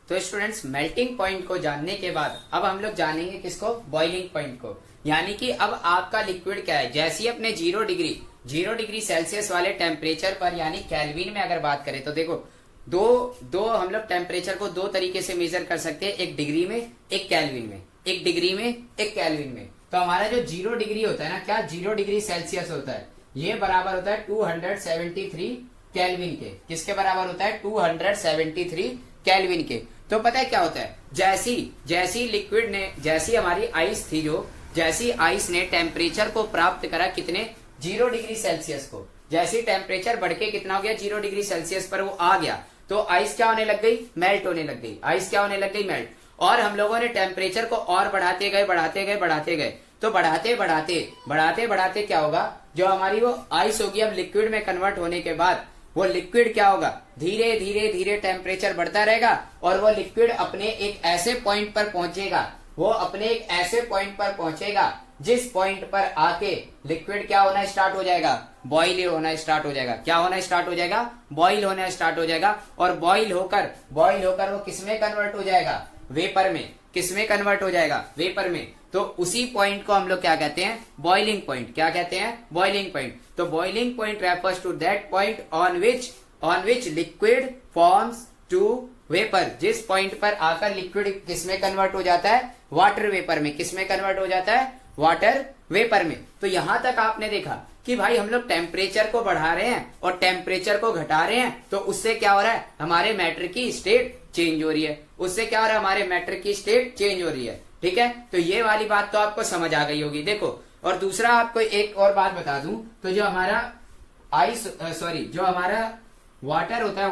तो स्टूडेंट्स, मेल्टिंग पॉइंट को जानने के बाद अब हम लोग जानेंगे किसको, बॉइलिंग पॉइंट को। यानी कि अब आपका लिक्विड क्या है, जैसे ही अपने 0 डिग्री सेल्सियस वाले टेम्परेचर पर, यानी केल्विन में अगर बात करें, तो देखो दो हम लोग टेम्परेचर को 2 तरीके से मेजर कर सकते हैं, एक डिग्री में, एक केल्विन में। एक डिग्री में, एक केल्विन में। तो हमारा जो 0 डिग्री होता है ना, क्या 0 डिग्री सेल्सियस होता है, ये बराबर होता है 273 केल्विन के। किसके बराबर होता है, 273 केल्विन के। तो पता है क्या होता है, जैसी लिक्विड ने, जैसी हमारी आइस थी, जैसी आइस ने टेम्परेचर को प्राप्त करा, कितने, 0 डिग्री सेल्सियस को, जैसी टेम्परेचर बढ़ के कितना हो गया, 0 डिग्री सेल्सियस पर वो आ गया, तो आइस क्या होने लग गई, मेल्ट होने लग गई। आइस क्या होने लग गई, मेल्ट। और हम लोगों ने टेम्परेचर को और बढ़ाते गए, तो बढ़ाते बढ़ाते क्या होगा, जो हमारी वो आइस होगी अब लिक्विड में कन्वर्ट होने के बाद, वो लिक्विड क्या होगा, धीरे धीरे टेम्परेचर बढ़ता रहेगा, और वो लिक्विड अपने एक ऐसे पॉइंट पर पहुंचेगा, जिस पॉइंट पर आके लिक्विड क्या होना स्टार्ट हो जाएगा, बॉईल होना स्टार्ट हो जाएगा। क्या होना स्टार्ट हो जाएगा, बॉईल होना स्टार्ट हो जाएगा। और बॉईल होकर वो किसमें कन्वर्ट हो जाएगा, वेपर में। किसमें कन्वर्ट हो जाएगा, वेपर में। तो उसी पॉइंट को हम लोग क्या कहते हैं, बॉइलिंग पॉइंट। क्या कहते हैं, बॉइलिंग पॉइंट। तो boiling point refers to that point on which liquid forms to vapour. जिस पॉइंट पर आकर लिक्विड किसमें कन्वर्ट हो जाता है, वाटर वेपर में। किसमें कन्वर्ट हो जाता है, वाटर वेपर में। तो यहां तक आपने देखा कि भाई हम लोग टेम्परेचर को बढ़ा रहे हैं और टेम्परेचर को घटा रहे हैं, तो उससे क्या हो रहा है, हमारे मैटर की स्टेट चेंज हो रही है। उससे क्या हो रहा है, हमारे मैटर की स्टेट चेंज हो रही है। ठीक है, तो ये वाली बात तो आपको समझ आ गई होगी। देखो, और दूसरा आपको एक और बात बता दूं, तो जो हमारा वाटर होता है,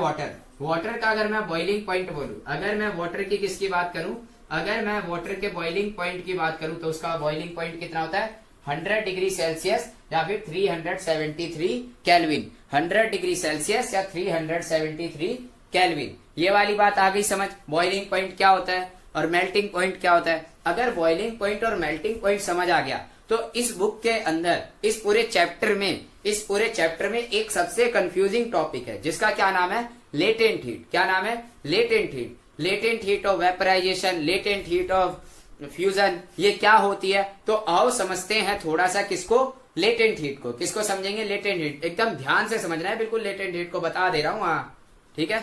वाटर का अगर मैं बॉइलिंग पॉइंट बोलूं, अगर मैं वाटर की किसकी बात करूं, अगर मैं वाटर के बॉइलिंग पॉइंट की बात करूं, तो उसका बॉइलिंग पॉइंट कितना होता है, 100 डिग्री सेल्सियस या फिर 373 केल्विन। 100 डिग्री सेल्सियस या 373 केल्विन। ये वाली बात आ गई समझ, बॉइलिंग पॉइंट क्या होता है और मेल्टिंग पॉइंट क्या होता है। अगर बॉइलिंग पॉइंट और मेल्टिंग पॉइंट समझ आ गया, तो इस बुक के अंदर, इस पूरे चैप्टर में एक सबसे कंफ्यूजिंग टॉपिक है, जिसका क्या नाम है, लेटेंट हीट। क्या नाम है, latent heat. Latent heat of vaporisation, latent heat of fusion, ये क्या होती है। तो आओ समझते हैं थोड़ा सा किसको, लेटेंट हीट को। किसको समझेंगे, लेटेंट हीट। एकदम ध्यान से समझना है, बिल्कुल लेटेंट हीट को बता दे रहा हूं। हाँ, ठीक है।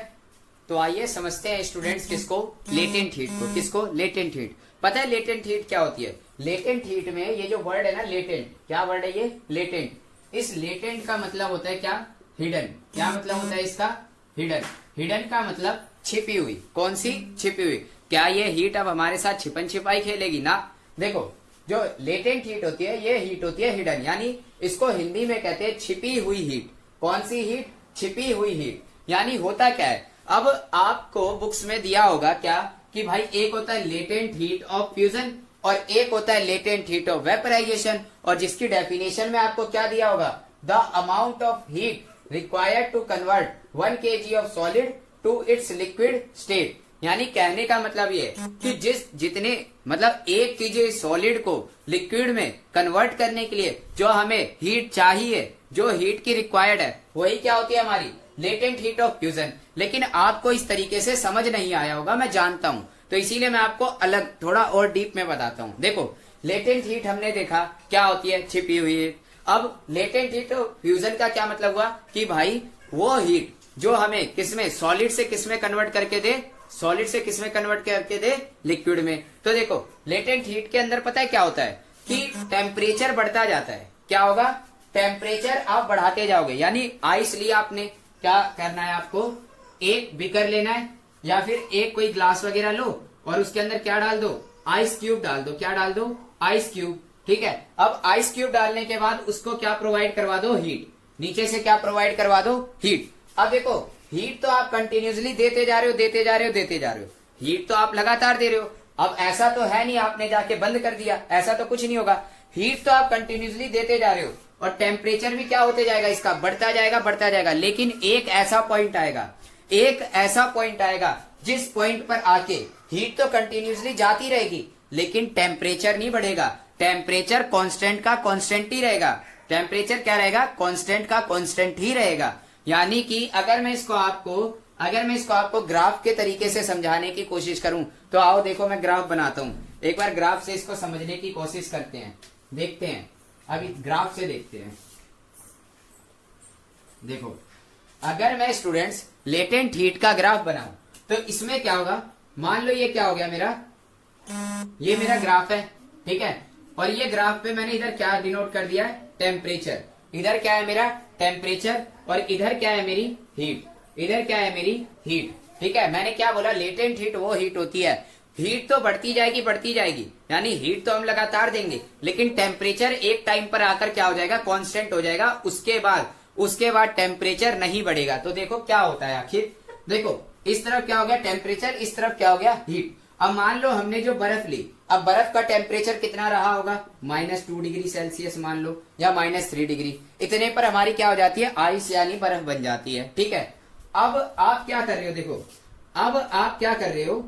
तो आइए समझते हैं स्टूडेंट्स किसको, लेटेंट हीट को। किसको, लेटेंट हीट। पता है लेटेंट हीट क्या होती है। लेटेंट हीट में ये जो वर्ड है ना, लेटेंट, क्या वर्ड है ये, लेटेंट। इस लेटेंट का मतलब होता है क्या, हिडन। क्या मतलब होता है इसका, हिडन। हिडन का मतलब छिपी हुई। कौन सी, छिपी हुई। क्या ये हीट अब हमारे साथ छिपन छिपाई खेलेगी ना। देखो, जो लेटेंट हीट होती है, ये हीट होती है हिडन, यानी इसको हिंदी में कहते हैं छिपी हुई हीट। कौन सी हीट? छिपी हुई हीट। यानी होता क्या है, अब आपको बुक्स में दिया होगा क्या कि भाई एक होता है लेटेंट हीट ऑफ फ्यूजन और एक होता है लेटेंट हीट ऑफ वेपराइजेशन, और जिसकी डेफिनेशन में आपको क्या दिया होगा, the amount of heat required to convert 1 kg of solid to its liquid state. यानी कहने का मतलब ये कि जितने मतलब 1 kg सॉलिड को लिक्विड में कन्वर्ट करने के लिए जो हमें हीट चाहिए, जो हीट की रिक्वायर्ड है, वही क्या होती है हमारी लेटेंट हीट ऑफ फ्यूजन। लेकिन आपको इस तरीके से समझ नहीं आया होगा, मैं जानता हूं, तो इसीलिए मैं आपको अलग थोड़ा और डीप में बताता हूं। देखो लेटेंट हीट हमने देखा क्या होती है, छिपी हुई हीट। अब लेटेंट हीट ऑफ फ्यूजन का क्या मतलब हुआ कि भाई वो हीट जो हमें किसमें, सॉलिड से किसमें कन्वर्ट करके दे, सॉलिड से किसमें कन्वर्ट करके दे, लिक्विड में। तो देखो लेटेंट हीट के अंदर पता है क्या होता है कि टेम्परेचर बढ़ता जाता है। क्या होगा, टेम्परेचर आप बढ़ाते जाओगे। यानी आइस लिया आपने, क्या करना है आपको, एक बीकर लेना है या फिर एक कोई ग्लास वगैरह लो और उसके अंदर क्या डाल दो, आइस क्यूब डाल दो। क्या डाल दो, आइस क्यूब। ठीक है, अब आइस क्यूब डालने के बाद उसको क्या प्रोवाइड करवा दो, हीट। नीचे से क्या प्रोवाइड करवा दो, हीट। अब देखो हीट तो आप कंटिन्यूसली देते जा रहे हो, देते जा रहे हो, देते जा रहे हो, हीट तो आप लगातार दे रहे हो। अब ऐसा तो है नहीं आपने जाके बंद कर दिया, ऐसा तो कुछ नहीं होगा। हीट तो आप कंटिन्यूसली देते जा रहे हो और टेम्परेचर भी क्या होते जाएगा, इसका बढ़ता जाएगा, बढ़ता जाएगा। लेकिन एक ऐसा पॉइंट आएगा, एक ऐसा पॉइंट आएगा जिस पॉइंट पर आके हीट तो कंटिन्यूसली जाती रहेगी लेकिन टेम्परेचर नहीं बढ़ेगा। टेम्परेचर कांस्टेंट का कांस्टेंट ही रहेगा। टेम्परेचर क्या रहेगा, कांस्टेंट का कांस्टेंट ही रहेगा। यानी कि अगर मैं इसको आपको ग्राफ के तरीके से समझाने की कोशिश करूं तो आओ देखो मैं ग्राफ बनाता हूं। एक बार ग्राफ से इसको समझने की कोशिश करते हैं, देखते हैं। अभी ग्राफ से देखते हैं। देखो अगर मैं स्टूडेंट्स लेटेंट हीट का ग्राफ बनाऊं तो इसमें क्या होगा, मान लो ये क्या हो गया मेरा, ये मेरा ग्राफ है, ठीक है। और ये ग्राफ पे मैंने इधर क्या डिनोट कर दिया है, टेम्परेचर। इधर क्या है मेरा टेम्परेचर और इधर क्या है मेरी हीट, इधर क्या है मेरी हीट। ठीक है, मैंने क्या बोला, लेटेंट हीट वो हीट होती है, हीट तो बढ़ती जाएगी, बढ़ती जाएगी, यानी हीट तो हम लगातार देंगे लेकिन टेम्परेचर एक टाइम पर आकर क्या हो जाएगा, कांस्टेंट हो जाएगा। उसके बाद टेम्परेचर नहीं बढ़ेगा। तो देखो क्या होता है आखिर, देखो इस तरफ क्या हो गया टेम्परेचर, इस तरफ क्या हो गया हीट। अब मान लो हमने जो बर्फ ली, अब बर्फ का टेम्परेचर कितना रहा होगा, -2 डिग्री सेल्सियस मान लो या -3 डिग्री। इतने पर हमारी क्या हो जाती है, आइस यानी बर्फ बन जाती है। ठीक है, अब आप क्या कर रहे हो, देखो अब आप क्या कर रहे हो,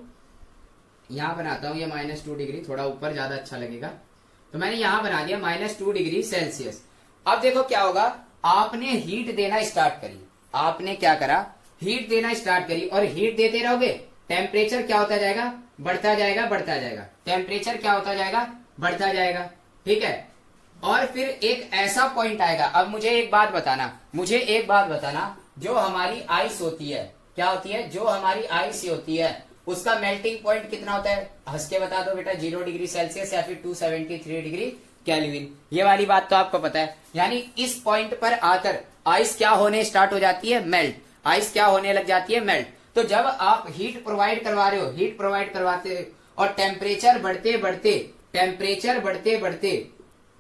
यहां बनाता हूं ये -2 डिग्री, थोड़ा ऊपर ज्यादा अच्छा लगेगा, तो मैंने यहां बना दिया -2 डिग्री सेल्सियस। अब देखो क्या होगा, आपने हीट देना स्टार्ट करी, आपने क्या करा, हीट देना स्टार्ट करी और हीट देते रहोगे, टेम्परेचर क्या होता जाएगा, बढ़ता जाएगा, बढ़ता जाएगा। टेम्परेचर क्या होता जाएगा, बढ़ता जाएगा। ठीक है, और फिर एक ऐसा पॉइंट आएगा। अब मुझे एक बात बताना, जो हमारी आइस होती है, क्या होती है, जो हमारी आइस होती है उसका मेल्टिंग पॉइंट कितना होता है, हंस के बता दो बेटा, 0 डिग्री सेल्सियस या फिर 273 डिग्री केल्विन। ये वाली बात तो आपको पता है। यानी इस पॉइंट पर आकर आइस क्या होने स्टार्ट हो जाती है, मेल्ट। आइस क्या होने लग जाती है, मेल्ट। तो जब आप हीट प्रोवाइड करवा रहे हो, हीट प्रोवाइड करवाते और टेम्परेचर बढ़ते बढ़ते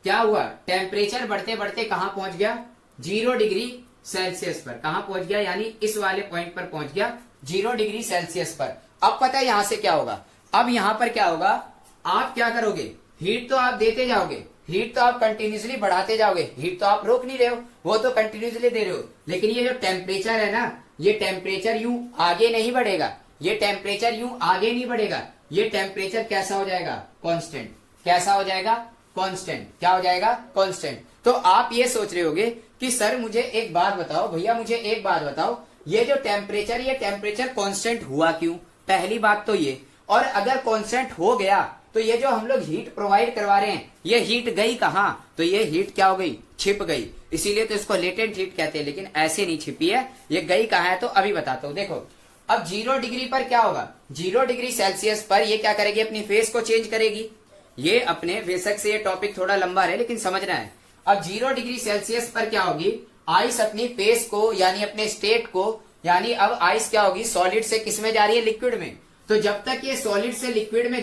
क्या हुआ, टेम्परेचर बढ़ते बढ़ते कहां पहुंच गया, 0 डिग्री सेल्सियस पर। कहां पहुंच गया, यानी इस वाले पॉइंट पर पहुंच गया, 0 डिग्री सेल्सियस पर। अब पता है यहां से क्या होगा, अब यहां पर क्या होगा, आप क्या करोगे, हीट तो आप देते जाओगे, हीट तो आप कंटिन्यूसली बढ़ाते जाओगे, हीट तो आप रोक नहीं रहे हो, वो तो कंटिन्यूसली दे रहे हो। लेकिन ये जो टेम्परेचर है ना, ये टेम्परेचर यूं आगे नहीं बढ़ेगा, ये टेम्परेचर यूं आगे नहीं बढ़ेगा, ये टेम्परेचर कैसा हो जाएगा, कांस्टेंट। कैसा हो जाएगा, कांस्टेंट। क्या हो जाएगा, कांस्टेंट। तो आप ये सोच रहे होगे कि सर मुझे एक बात बताओ, भैया मुझे एक बात बताओ, ये जो टेम्परेचर, ये टेम्परेचर कांस्टेंट हुआ क्यों। पहली बात तो ये, और अगर कांस्टेंट हो गया तो ये जो हम लोग हीट प्रोवाइड करवा रहे हैं, ये हीट गई कहां, तो ये हीट क्या हो गई, छिप गई। इसीलिए तो इसको लेटेंट हीट कहते हैं, लेकिन ऐसे नहीं छिपी है, ये गई कहां है, तो अभी बताता हूं। देखो अब 0 डिग्री पर क्या होगा, 0 डिग्री सेल्सियस पर ये क्या करेगी, अपनी फेस को चेंज करेगी। ये अपने बेशक से ये टॉपिक थोड़ा लंबा है लेकिन समझना है। अब 0 डिग्री सेल्सियस पर क्या होगी, आइस अपनी फेस को यानी अपने स्टेट को, यानी अब आइस क्या होगी, सॉलिड से किस में जा रही है, लिक्विड में। तो जब तक ये सॉलिड से लिक्विड में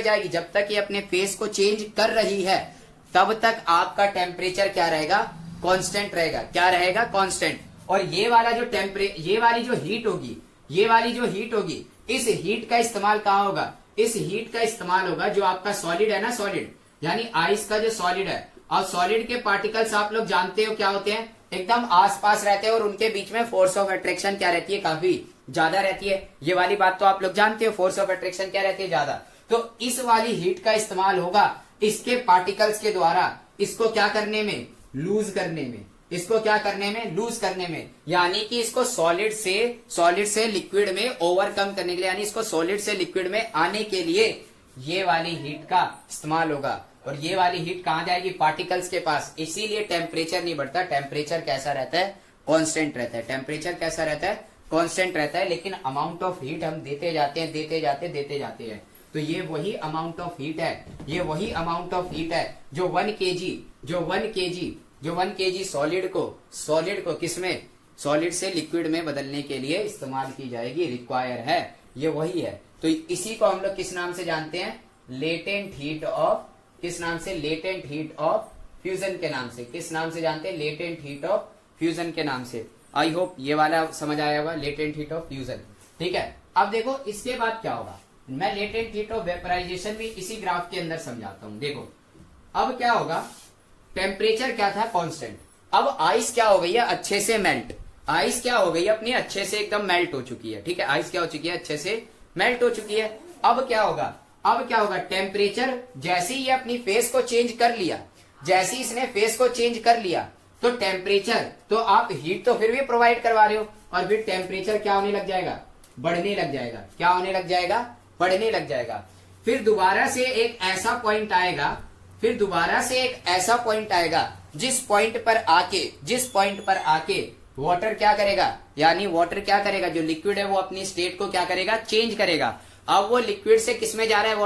जाएगी, जब तक ये अपने फेस को चेंज कर रही है, तब तक आपका टेम्परेचर क्या रहेगा, कांस्टेंट रहेगा। क्या रहेगा, कांस्टेंट। और ये वाला जो ये वाली जो हीट होगी, ये वाली जो हीट होगी, इस हीट का इस्तेमाल कहाँ होगा, इस हीट का इस्तेमाल होगा जो आपका सॉलिड है ना, सॉलिड यानी आइस का जो सॉलिड है। और सॉलिड के पार्टिकल्स आप लोग जानते हो क्या होते हैं, एकदम आसपास रहते हैं और उनके बीच में फोर्स ऑफ अट्रैक्शन क्या रहती है, काफी ज्यादा रहती है। ये वाली बात तो आप लोग जानते हो, फोर्स ऑफ अट्रैक्शन क्या रहती है, ज्यादा। तो इस वाली हीट का इस्तेमाल होगा इसके पार्टिकल्स के द्वारा इसको क्या करने में, लूज करने में। इसको क्या करने में, लूज करने में। यानी कि इसको सॉलिड से लिक्विड में ओवरकम करने के लिए, यानी इसको सॉलिड से लिक्विड में आने के लिए ये वाली हीट का इस्तेमाल होगा। और ये वाली हीट कहां जाएगी, पार्टिकल्स के पास। इसीलिए टेम्परेचर नहीं बढ़ता, टेम्परेचर कैसा रहता है, कांस्टेंट रहता है। टेम्परेचर कैसा रहता है, कांस्टेंट रहता है। लेकिन अमाउंट ऑफ हीट हम देते जाते हैं। तो ये वही अमाउंट ऑफ हीट है, ये वही अमाउंट ऑफ हीट है जो 1 kg सॉलिड को किसमें, सॉलिड से लिक्विड में बदलने के लिए इस्तेमाल की जाएगी, रिक्वायर है, ये वही है। तो इसी को हम लोग किस नाम से जानते हैं, लेटेंट हीट ऑफ, किस नाम से, लेटेंट हीट ऑफ फ्यूजन के नाम से। किस नाम से जानते हैं, लेटेंट हीट ऑफ फ्यूजन के नाम से। आई होप ये वाला समझ आया होगा, लेटेंट हीट ऑफ फ्यूजन। ठीक है, अब देखो इसके बाद क्या होगा, मैं लेटेंट हीट ऑफ वेपराइजेशन भी इसी ग्राफ के अंदर समझाता हूं। देखो अब क्या होगा, टेम्परेचर क्या था, कांस्टेंट। अब आइस क्या हो गई है, अच्छे से मेल्ट। आइस क्या हो गई है, अपनी अच्छे से एकदम मेल्ट हो चुकी है। ठीक है, आइस क्या हो चुकी है, अच्छे से मेल्ट हो चुकी है। अब क्या होगा, टेम्परेचर जैसे ही अपनी फेस को चेंज कर लिया, जैसे ही इसने फेस को चेंज कर लिया, तो टेम्परेचर, तो आप हीट तो फिर भी प्रोवाइड करवा रहे हो, और फिर टेम्परेचर क्या होने लग जाएगा, बढ़ने लग जाएगा। क्या होने लग जाएगा, बढ़ने लग जाएगा। फिर दोबारा से एक ऐसा पॉइंट आएगा, जिस पॉइंट पर आके वाटर क्या करेगा, यानी वाटर क्या करेगा, जो लिक्विड है वो अपनी स्टेट को क्या करेगा, चेंज करेगा। अब वो लिक्विड से किस में जा रहा है,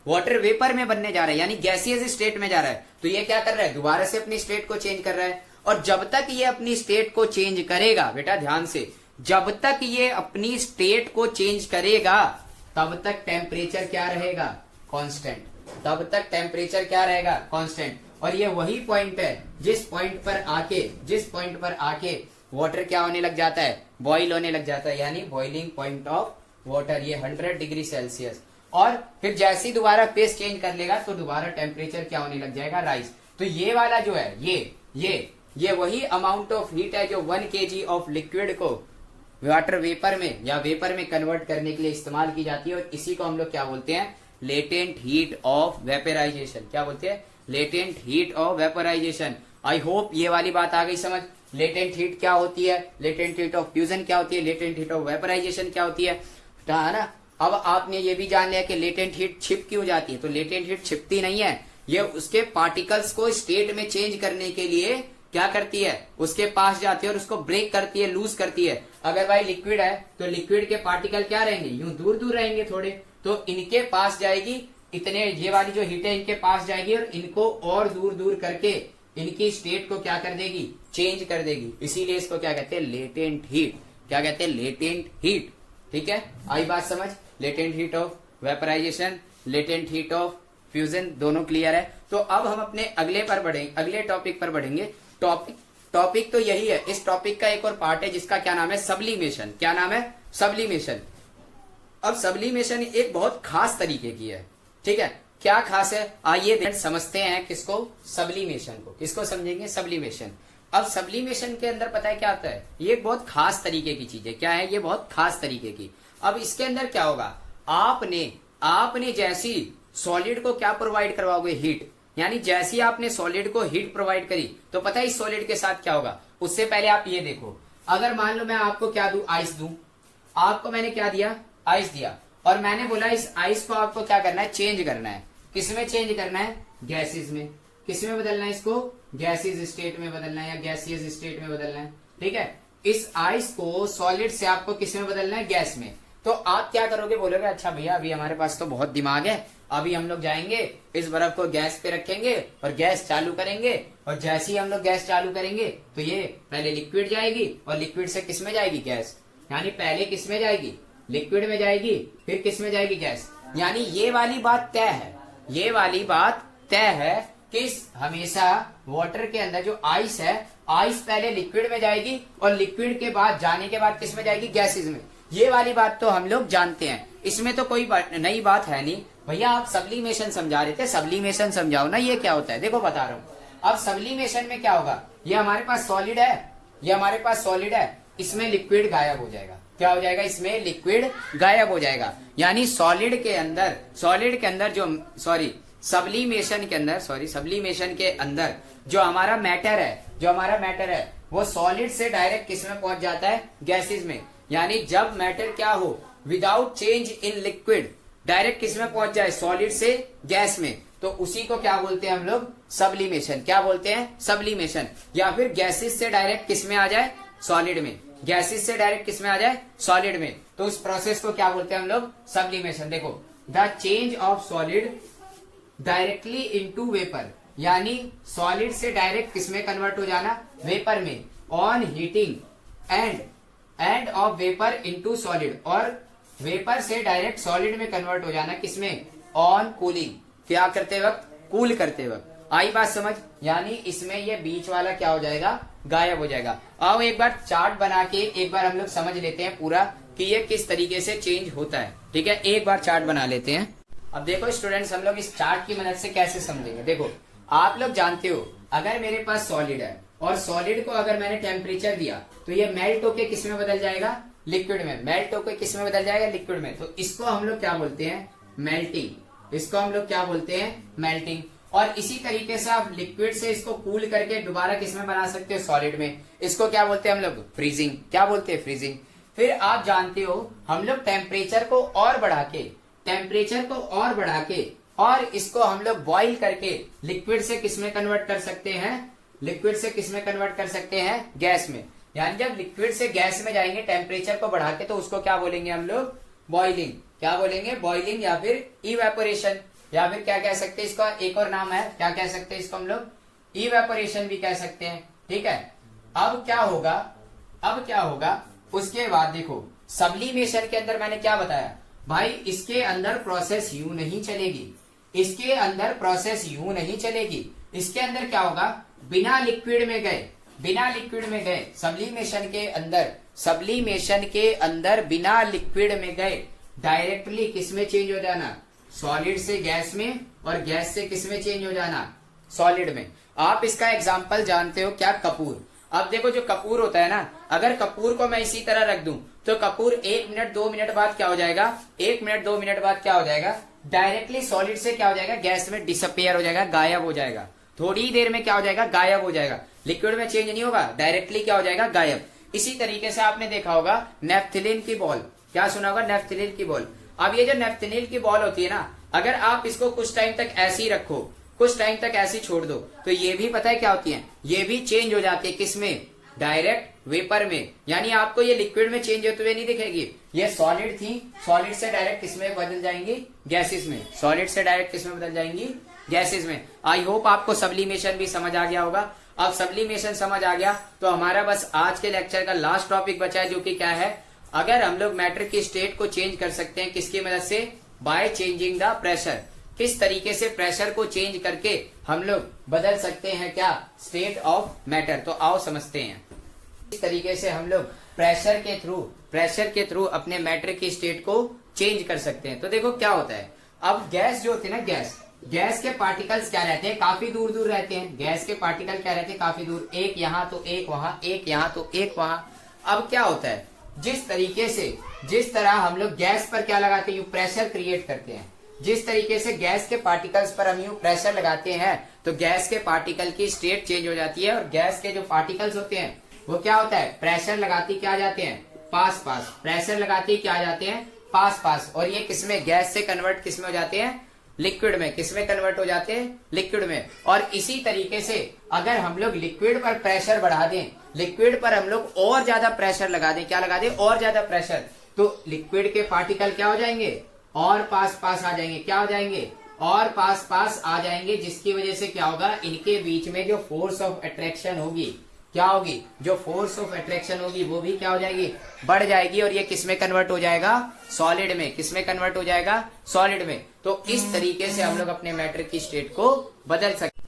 वाटर वेपर में बनने जा रहा है, यानी गैसियस स्टेट में जा रहा है। तो ये क्या कर रहा है, दोबारा से अपनी स्टेट को चेंज कर रहा है। और जब तक ये अपनी स्टेट को चेंज करेगा, बेटा ध्यान से, जब तक ये अपनी स्टेट को चेंज करेगा तब तक टेम्परेचर क्या रहेगा, कांस्टेंट। तब तक टेम्परेचर क्या रहेगा, कांस्टेंट। और ये वही पॉइंट है जिस पॉइंट पर आके वाटर क्या होने लग जाता है, बॉइल होने लग जाता है, यानी बॉइलिंग पॉइंट ऑफ वाटर, ये 100 डिग्री सेल्सियस। और फिर जैसे ही दोबारा फेस चेंज कर लेगा तो दोबारा टेम्परेचर क्या होने लग जाएगा, राइज। तो ये वाला जो है, ये वही अमाउंट ऑफ हीट है जो 1 kg ऑफ लिक्विड को वाटर वेपर में या वेपर में कन्वर्ट करने के लिए इस्तेमाल की जाती है। और इसी को हम लोग क्या बोलते हैं, लेटेंट हीट ऑफ वेपराइजेशन। क्या बोलते हैं, latent heat of vaporisation. I hope ये वाली बात आ गई समझ। लेटेंट हीट क्या होती है, लेटेंट हीट ऑफ फ्यूजन क्या होती है, लेटेंट हीट ऑफ वेपराइजेशन क्या होती है ना। अब आपने ये भी जान लिया कि लेटेंट हीट छिप क्यों जाती है। तो लेटेंट हीट छिपती नहीं है, ये उसके पार्टिकल्स को स्टेट में चेंज करने के लिए क्या करती है, उसके पास जाती है और उसको ब्रेक करती है, लूज करती है। अगर भाई लिक्विड है तो लिक्विड के पार्टिकल क्या रहेंगे, यूं दूर दूर रहेंगे थोड़े, तो इनके पास जाएगी, इतने ये वाली जो हीट है इनके पास जाएगी और इनको और दूर दूर करके इनकी स्टेट को क्या कर देगी, चेंज कर देगी। इसीलिए इसको क्या कहते हैं, लेटेंट हीट। क्या कहते हैं, लेटेंट हीट। ठीक है, आई बात समझ। Latent heat of vaporisation, latent heat of fusion, दोनों क्लियर है। तो अब हम अपने अगले टॉपिक पर बढ़ेंगे। टॉपिक तो यही है। इस टॉपिक का एक और पार्ट है जिसका क्या नाम है, सब्लिमेशन। क्या नाम है, सब्लिमेशन। अब सब्लिमेशन एक बहुत खास तरीके की है। ठीक है, क्या खास है, आइए समझते हैं किसको, सब्लिमेशन को। किसको समझेंगे, सब्लिमेशन। अब सब्लिमेशन के अंदर पता है क्या आता है, ये एक बहुत खास तरीके की चीज है। क्या है, ये बहुत खास तरीके की। अब इसके अंदर क्या होगा, आपने जैसी सॉलिड को क्या प्रोवाइड करवाओगे, हीट। यानी जैसी आपने सॉलिड को हीट प्रोवाइड करी तो पता है इस सॉलिड के साथ क्या होगा। उससे पहले आप ये देखो, अगर मान लो मैं आपको क्या दूं, आइस दूं। आपको मैंने क्या दिया, आइस दिया, और मैंने बोला इस आइस को आपको क्या करना है, चेंज करना है। किसमें चेंज करना है, गैसेस में। किसमें बदलना है इसको, गैसेस स्टेट में बदलना है या गैसियस स्टेट में बदलना है। ठीक है, इस आइस को सॉलिड से आपको किसमें बदलना है, गैस में। तो आप क्या करोगे, बोलोगे अच्छा भैया अभी हमारे पास तो बहुत दिमाग है, अभी हम लोग जाएंगे इस बर्फ को गैस पे रखेंगे और गैस चालू करेंगे, और जैसे ही हम लोग गैस चालू करेंगे तो ये पहले लिक्विड जाएगी और लिक्विड से किस में जाएगी, गैस। यानी पहले किस में जाएगी, लिक्विड में जाएगी, फिर किस में जाएगी, गैस। यानी ये वाली बात तय है, ये वाली बात तय है कि हमेशा वाटर के अंदर जो आइस है, आइस पहले लिक्विड में जाएगी और लिक्विड के बाद जाने के बाद किस में जाएगी, गैसेज में। ये वाली बात तो हम लोग जानते हैं, इसमें तो कोई नई बात है नहीं। भैया आप सब्लिमेशन समझा रहे थे, सब्लिमेशन समझाओ ना, ये क्या होता है। देखो बता रहा हूँ। अब सब्लिमेशन में क्या होगा, ये हमारे पास सॉलिड है, ये हमारे पास सॉलिड है, इसमें लिक्विड गायब हो जाएगा। क्या हो जाएगा, इसमें लिक्विड गायब हो जाएगा। यानी सॉलिड के अंदर जो सब्लिमेशन के अंदर जो हमारा मैटर है वो सॉलिड से डायरेक्ट किस में पहुंच जाता है, गैसेज में। यानी जब मैटर क्या हो, without change in liquid direct किस में पहुंच जाए, सॉलिड से गैस में, तो उसी को क्या बोलते हैं हम लोग, सब्लिमेशन। क्या बोलते हैं, सब्लिमेशन। या फिर गैसेज से डायरेक्ट किस में आ जाए, सॉलिड में। गैसेज से डायरेक्ट किस में आ जाए, सॉलिड में, तो उस प्रोसेस को क्या बोलते हैं हम लोग, सब्लिमेशन। देखो, the change of solid directly into vapour, यानी सॉलिड से डायरेक्ट किसमें कन्वर्ट हो जाना, वेपर में, on heating end of vapour into solid, और वेपर से डायरेक्ट सॉलिड में कन्वर्ट हो जाना किसमें, ऑन कूलिंग। क्या करते वक्त, कूल करते वक्त। आई बात समझ। यानी इसमें ये बीच वाला क्या हो जाएगा, गायब हो जाएगा। आओ एक बार चार्ट बना के एक बार हम लोग समझ लेते हैं पूरा कि ये किस तरीके से चेंज होता है। ठीक है, एक बार चार्ट बना लेते हैं। अब देखो स्टूडेंट्स, हम लोग इस चार्ट की मदद से कैसे समझेंगे। देखो, आप लोग जानते हो, अगर मेरे पास सॉलिड है और सॉलिड को अगर मैंने टेम्परेचर दिया तो ये मेल्ट होके किस में बदल जाएगा, लिक्विड में। मेल्ट होके किस में बदल जाएगा, लिक्विड में। तो इसको हम लोग क्या बोलते हैं, मेल्टिंग। इसको हम लोग क्या बोलते हैं, मेल्टिंग। और इसी तरीके से आप लिक्विड से इसको कूल करके दोबारा किस में बना सकते हो, सॉलिड में। इसको क्या बोलते हैं हम लोग, फ्रीजिंग। क्या बोलते हैं, फ्रीजिंग। फिर आप जानते हो, हम लोग टेम्परेचर को और बढ़ा के और इसको हम लोग बॉइल करके लिक्विड से किस में कन्वर्ट कर सकते हैं, लिक्विड से किस में कन्वर्ट कर सकते हैं, गैस में। यानी जब लिक्विड से गैस में जाएंगे टेम्परेचर को बढ़ा के, तो उसको क्या बोलेंगे हम लोग, बॉइलिंग। क्या बोलेंगे, बॉइलिंग, या फिर इवेपोरेशन, या फिर क्या कह सकते हैं, इसका एक और नाम है, क्या कह सकते हैं इसको हम लोग, इवेपोरेशन भी कह सकते हैं। ठीक है, अब क्या होगा उसके बाद देखो, सब्लिमेशन के अंदर मैंने क्या बताया भाई, इसके अंदर प्रोसेस यूं नहीं चलेगी, इसके अंदर क्या होगा, बिना लिक्विड में गए सब्लिमेशन के अंदर बिना लिक्विड में गए डायरेक्टली किस में चेंज हो जाना, सॉलिड से गैस में, और गैस से किस में चेंज हो जाना, सॉलिड में। आप इसका एग्जांपल जानते हो क्या, कपूर। अब देखो, जो कपूर होता है ना, अगर कपूर को मैं इसी तरह रख दूं तो कपूर 1 मिनट 2 मिनट बाद क्या हो जाएगा, 1 मिनट 2 मिनट बाद क्या हो जाएगा, डायरेक्टली सॉलिड से क्या हो जाएगा, गैस में डिसअपियर हो जाएगा, गायब हो जाएगा। थोड़ी देर में क्या हो जाएगा, गायब हो जाएगा। लिक्विड में चेंज नहीं होगा, डायरेक्टली क्या हो जाएगा, गायब। इसी तरीके से आपने देखा होगा नेफ्थिलीन की बॉल। क्या सुना होगा, नेफ्थिलीन की बॉल। अब ये जो नेफ्थिलीन की बॉल होती है ना, अगर आप इसको कुछ टाइम तक ऐसे ही रखो, कुछ टाइम तक ऐसे छोड़ दो, तो ये भी पता है क्या होती है, ये भी चेंज हो जाती है किसमें, डायरेक्ट वेपर में। यानी आपको ये लिक्विड में चेंज होते हुए नहीं दिखेगी। ये सॉलिड थी, सॉलिड से डायरेक्ट किसमें बदल जाएंगी, गैसेस में। सॉलिड से डायरेक्ट किसमें बदल जाएंगी, गैसेस में। आई होप आपको सब्लिमेशन भी समझ आ गया होगा। अब सब्लिमेशन समझ आ गया तो हमारा बस आज के लेक्चर का लास्ट टॉपिक बचा है, जो कि क्या है, अगर हम लोग मैटर की स्टेट को चेंज कर सकते हैं किसकी मदद से, बाय चेंजिंग द प्रेशर। किस तरीके से प्रेशर को चेंज करके हम लोग बदल सकते हैं क्या, स्टेट ऑफ मैटर। तो आओ समझते हैं इस तरीके से हम लोग प्रेशर के थ्रू अपने मैटर की स्टेट को चेंज कर सकते हैं। तो देखो क्या होता है, अब गैस जो होती है ना, गैस के पार्टिकल्स क्या रहते हैं, काफी दूर दूर रहते हैं। गैस के पार्टिकल क्या रहते हैं, काफी दूर, एक यहाँ तो एक वहां, एक यहाँ तो एक वहां। अब क्या होता है, जिस तरह हम लोग गैस पर क्या लगाते हैं, यू प्रेशर क्रिएट करते हैं। जिस तरीके से गैस के पार्टिकल्स पर हम यूं प्रेशर लगाते हैं तो गैस के पार्टिकल की स्टेट चेंज हो जाती है, और गैस के जो पार्टिकल्स होते हैं वो क्या होता है, प्रेशर लगाती क्या जाते हैं, पास, प्रेशर लगाती क्या जाते हैं, पास, और ये किसमें, गैस से कन्वर्ट किसमें हो जाते हैं, लिक्विड में। किसमें कन्वर्ट हो जाते हैं, लिक्विड में। और इसी तरीके से अगर हम लोग लिक्विड पर प्रेशर बढ़ा दें, लिक्विड पर हम लोग और ज्यादा प्रेशर लगा दें, क्या लगा दें, और ज्यादा प्रेशर, तो लिक्विड के पार्टिकल क्या हो जाएंगे, और पास आ जाएंगे। क्या हो जाएंगे, और पास आ जाएंगे, जिसकी वजह से क्या होगा, इनके बीच में जो फोर्स ऑफ अट्रैक्शन होगी, क्या होगी, जो फोर्स ऑफ अट्रैक्शन होगी वो भी क्या हो जाएगी, बढ़ जाएगी, और ये किसमें कन्वर्ट हो जाएगा, सॉलिड में। किसमें कन्वर्ट हो जाएगा, सॉलिड में। तो इस तरीके से हम लोग अपने मैटर की स्टेट को बदल सकते।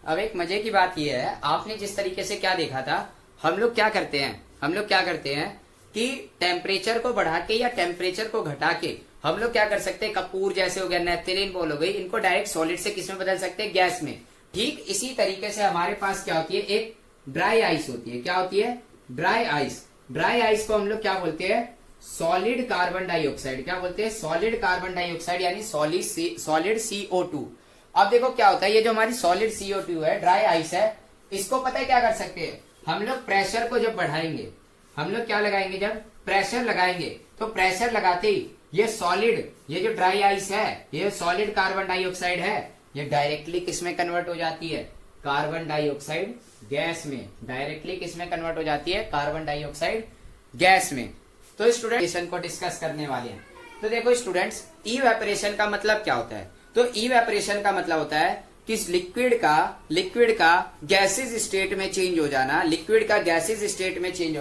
अब एक मजे की बात यह है, आपने जिस तरीके से क्या देखा था, हम लोग क्या करते हैं कि टेम्परेचर को बढ़ा के या टेम्परेचर को घटा के हम लोग क्या कर सकते हैं, कपूर जैसे हो गया, नेफ्थेलिन बॉल हो गई, इनको डायरेक्ट सॉलिड से किस में बदल सकते हैं, गैस में। ठीक इसी तरीके से हमारे पास क्या होती है, एक ड्राई आइस होती है। क्या होती है, ड्राई आइस। ड्राई आइस को हम लोग क्या बोलते हैं, सॉलिड कार्बन डाइऑक्साइड। क्या बोलते हैं, सॉलिड कार्बन डाइऑक्साइड, यानी सॉलिड CO2। अब देखो क्या होता है, ये जो हमारी सॉलिड CO2 है, ड्राई आइस है, इसको पता है क्या कर सकते हैं हम लोग, प्रेशर को जब बढ़ाएंगे, हम लोग क्या लगाएंगे, जब प्रेशर लगाएंगे, तो प्रेशर लगाते ही ये सॉलिड, ये जो ड्राई आइस है, ये सॉलिड कार्बन डाइऑक्साइड है, ये डायरेक्टली किसमें कन्वर्ट हो जाती है, कार्बन डाइऑक्साइड गैस में। डायरेक्टली किसमें कन्वर्ट हो जाती है, कार्बन डाइऑक्साइड गैस में। तो स्टूडेंट को डिस्कस करने वाले हैं। तो देखो स्टूडेंट्स, इवेपोरेशन का मतलब क्या होता है, तो इवेपोरेशन का मतलब होता है कि लिक्विड का गैसेज स्टेट में चेंज हो जाना, लिक्विड का गैसेज स्टेट में चेंज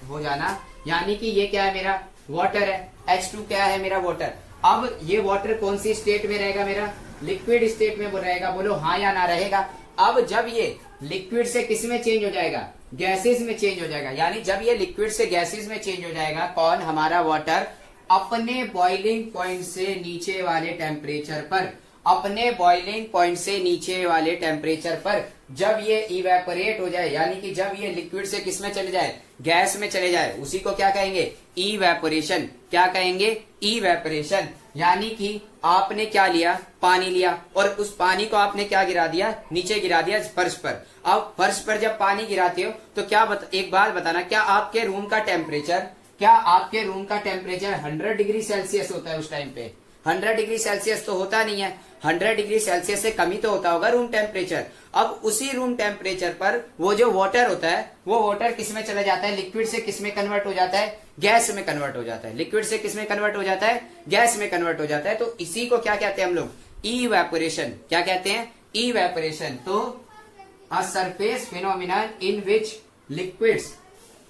हो जाना, यानी कि ये क्या है, मेरा वाटर है, H2 क्या है, मेरा वाटर। अब ये वाटर कौन सी स्टेट में रहेगा, मेरा लिक्विड स्टेट में रहेगा, बोलो हाँ या ना रहेगा। अब जब ये लिक्विड से किस में चेंज हो जाएगा, गैसेज में चेंज हो जाएगा, यानी जब ये लिक्विड से गैसेज में चेंज हो जाएगा, कौन, हमारा वाटर, अपने बॉइलिंग पॉइंट से नीचे वाले टेम्परेचर पर, अपने बॉइलिंग पॉइंट से नीचे वाले टेम्परेचर पर जब ये इवेपोरेट हो जाए, यानी कि जब ये लिक्विड से किस में चले जाए, गैस में चले जाए, उसी को क्या कहेंगे, इवेपोरेशन। क्या कहेंगे, इवेपोरेशन। यानी कि आपने क्या लिया, पानी लिया, और उस पानी को आपने क्या गिरा दिया, नीचे गिरा दिया फर्श पर। अब फर्श पर जब पानी गिराते हो तो क्या एक बात बताना, क्या आपके रूम का टेम्परेचर 100 डिग्री सेल्सियस होता है उस टाइम पे? 100 डिग्री सेल्सियस तो होता नहीं है, 100 डिग्री सेल्सियस से कम ही तो होता होगा रूम टेम्परेचर। अब उसी रूम टेम्परेचर पर वो जो वाटर होता है, वो वाटर किस में चला जाता है, लिक्विड से किस में कन्वर्ट हो जाता है, गैस में कन्वर्ट हो जाता है। लिक्विड से किस में कन्वर्ट हो जाता है, गैस में कन्वर्ट हो जाता है। तो इसी को क्या कहते हैं हम लोग, इवेपोरेशन। क्या कहते हैं, इवेपोरेशन। तो a surface phenomenon in which liquids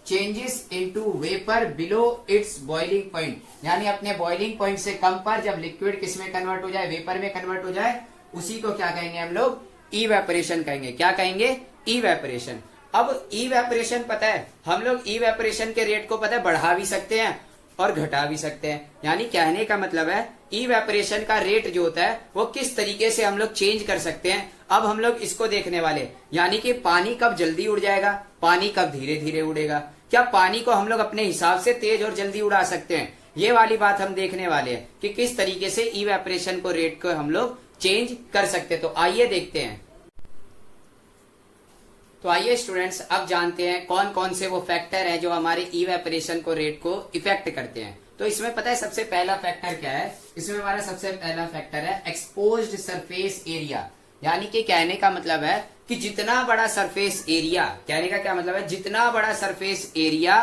changes into vapour below it's boiling point, यानी अपने बॉइलिंग पॉइंट से कम पर जब लिक्विड किस में कन्वर्ट हो जाए, वेपर में कन्वर्ट हो जाए, उसी को क्या कहेंगे हम लोग, इवेपोरेशन कहेंगे। क्या कहेंगे, इवेपोरेशन। अब इवेपोरेशन पता है, हम लोग इवेपोरेशन के रेट को पता है बढ़ा भी सकते हैं और घटा भी सकते हैं। यानी कहने का मतलब है, इवेपोरेशन का रेट जो होता है वो किस तरीके से हम लोग चेंज कर सकते हैं। अब हम लोग इसको देखने वाले, यानी कि पानी कब जल्दी उड़ जाएगा, पानी कब धीरे धीरे उड़ेगा, क्या पानी को हम लोग अपने हिसाब से तेज और जल्दी उड़ा सकते हैं, ये वाली बात हम देखने वाले हैं कि किस तरीके से इवेपोरेशन को रेट को हम लोग चेंज कर सकते हैं। तो आइए देखते हैं। तो आइए स्टूडेंट्स, अब जानते हैं कौन कौन से वो फैक्टर हैं जो हमारे इवेपोरेशन को रेट को इफेक्ट करते हैं। तो इसमें पता है सबसे पहला फैक्टर क्या है, इसमें हमारा सबसे पहला फैक्टर है एक्सपोज्ड सरफेस एरिया। यानी कि कहने का मतलब है कि जितना बड़ा सरफेस एरिया, कहने का क्या मतलब है, जितना बड़ा सरफेस एरिया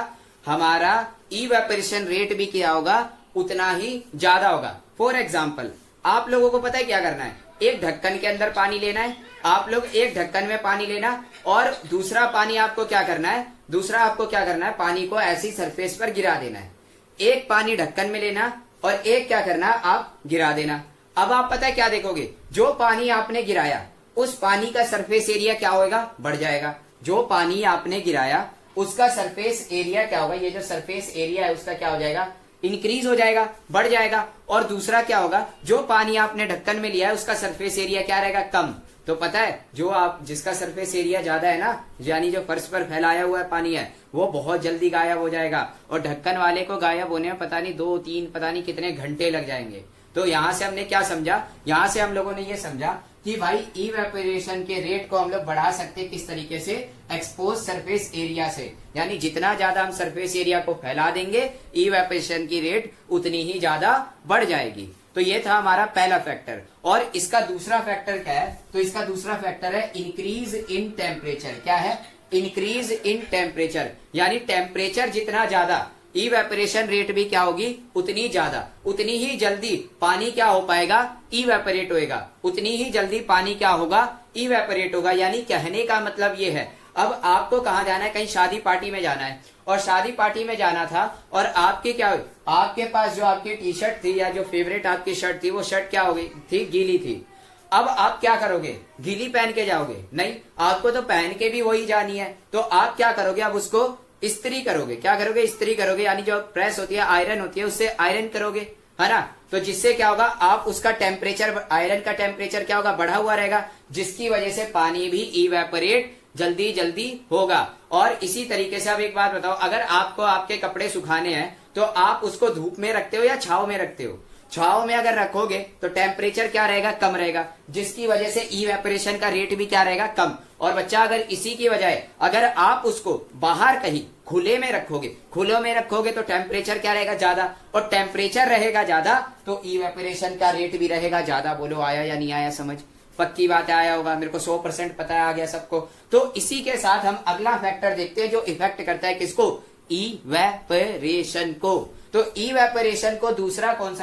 हमारा इवेपोरेशन रेट भी क्या होगा, उतना ही ज्यादा होगा। फॉर एग्जाम्पल, आप लोगों को पता है क्या करना है, एक ढक्कन के अंदर पानी लेना है, आप लोग एक ढक्कन में पानी लेना, और दूसरा पानी आपको क्या करना है, पानी को ऐसी सरफेस पर गिरा देना है। एक पानी ढक्कन में लेना और एक क्या करना, आप गिरा देना। अब आप पता है क्या देखोगे, जो पानी आपने गिराया उस पानी का सरफेस एरिया क्या होगा, बढ़ जाएगा। जो पानी आपने गिराया उसका सरफेस एरिया क्या होगा, ये जो सरफेस एरिया है उसका क्या हो जाएगा, इंक्रीज हो जाएगा, बढ़ जाएगा। और दूसरा क्या होगा, जो पानी आपने ढक्कन में लिया है उसका सरफेस एरिया क्या रहेगा, कम। तो पता है, जिसका सरफेस एरिया ज्यादा है ना, यानी जो फर्श पर फैलाया हुआ है पानी है, वो बहुत जल्दी गायब हो जाएगा, और ढक्कन वाले को गायब होने में पता नहीं 2-3 पता नहीं कितने घंटे लग जाएंगे। तो यहाँ से हमने क्या समझा, यहाँ से हम लोगों ने ये समझा कि भाई इवेपोरेशन के रेट को हम लोग बढ़ा सकते हैं किस तरीके से, एक्सपोज सरफेस एरिया से। यानी जितना ज्यादा हम सरफेस एरिया को फैला देंगे, इवेपोरेशन की रेट उतनी ही ज्यादा बढ़ जाएगी। तो ये था हमारा पहला फैक्टर। और इसका दूसरा फैक्टर क्या है, तो इसका दूसरा फैक्टर है इंक्रीज इन टेम्परेचर। क्या है, इंक्रीज इन टेम्परेचर, यानी टेम्परेचर जितना ज्यादा, इवेपोरेशन रेट भी क्या होगी, उतनी ज्यादा, उतनी ही जल्दी पानी क्या हो पाएगा, इवेपोरेट होएगा, उतनी ही जल्दी पानी क्या होगा, इवेपोरेट होगा। यानी कहने का मतलब ये है, अब आपको कहाँ जाना है, कहीं शादी पार्टी में जाना है, और शादी पार्टी में जाना था, और आपके क्या हुई, आपके पास जो आपकी टी शर्ट थी या जो फेवरेट आपकी शर्ट थी, वो शर्ट क्या हो गई थी, गीली थी। अब आप क्या करोगे, गीली पहन के जाओगे? नहीं, आपको तो पहन के भी वही जानी है। तो आप क्या करोगे, अब उसको इस्त्री करोगे। क्या करोगे, इस्त्री करोगे, यानी जो प्रेस होती है, आयरन होती है, उससे आयरन करोगे, है ना। तो जिससे क्या होगा, आप उसका टेम्परेचर, आयरन का टेम्परेचर क्या होगा, बढ़ा हुआ रहेगा, जिसकी वजह से पानी भी इवेपोरेट जल्दी जल्दी होगा। और इसी तरीके से अब एक बात बताओ, अगर आपको आपके कपड़े सुखाने हैं तो आप उसको धूप में रखते हो या छाव में रखते हो? छाव में अगर रखोगे तो टेम्परेचर क्या रहेगा, कम रहेगा, जिसकी वजह से इवेपोरेशन का रेट भी क्या रहेगा, कम। और बच्चा अगर इसी की बजाय अगर आप उसको बाहर कहीं खुले में रखोगे, खुले में रखोगे तो टेम्परेचर क्या रहेगा, ज्यादा, और टेम्परेचर रहेगा ज्यादा तो इवेपोरेशन का रेट भी रहेगा ज्यादा। बोलो आया या नहीं आया समझ? पक्की बात आया होगा, मेरे को 100% पता आ गया सबको। तो इसी के साथ हम अगला फैक्टर देखते हैं जो इफेक्ट करता है किसको, इवेपोरेशन को। तो इवेपोरेशन को तीसरा कौन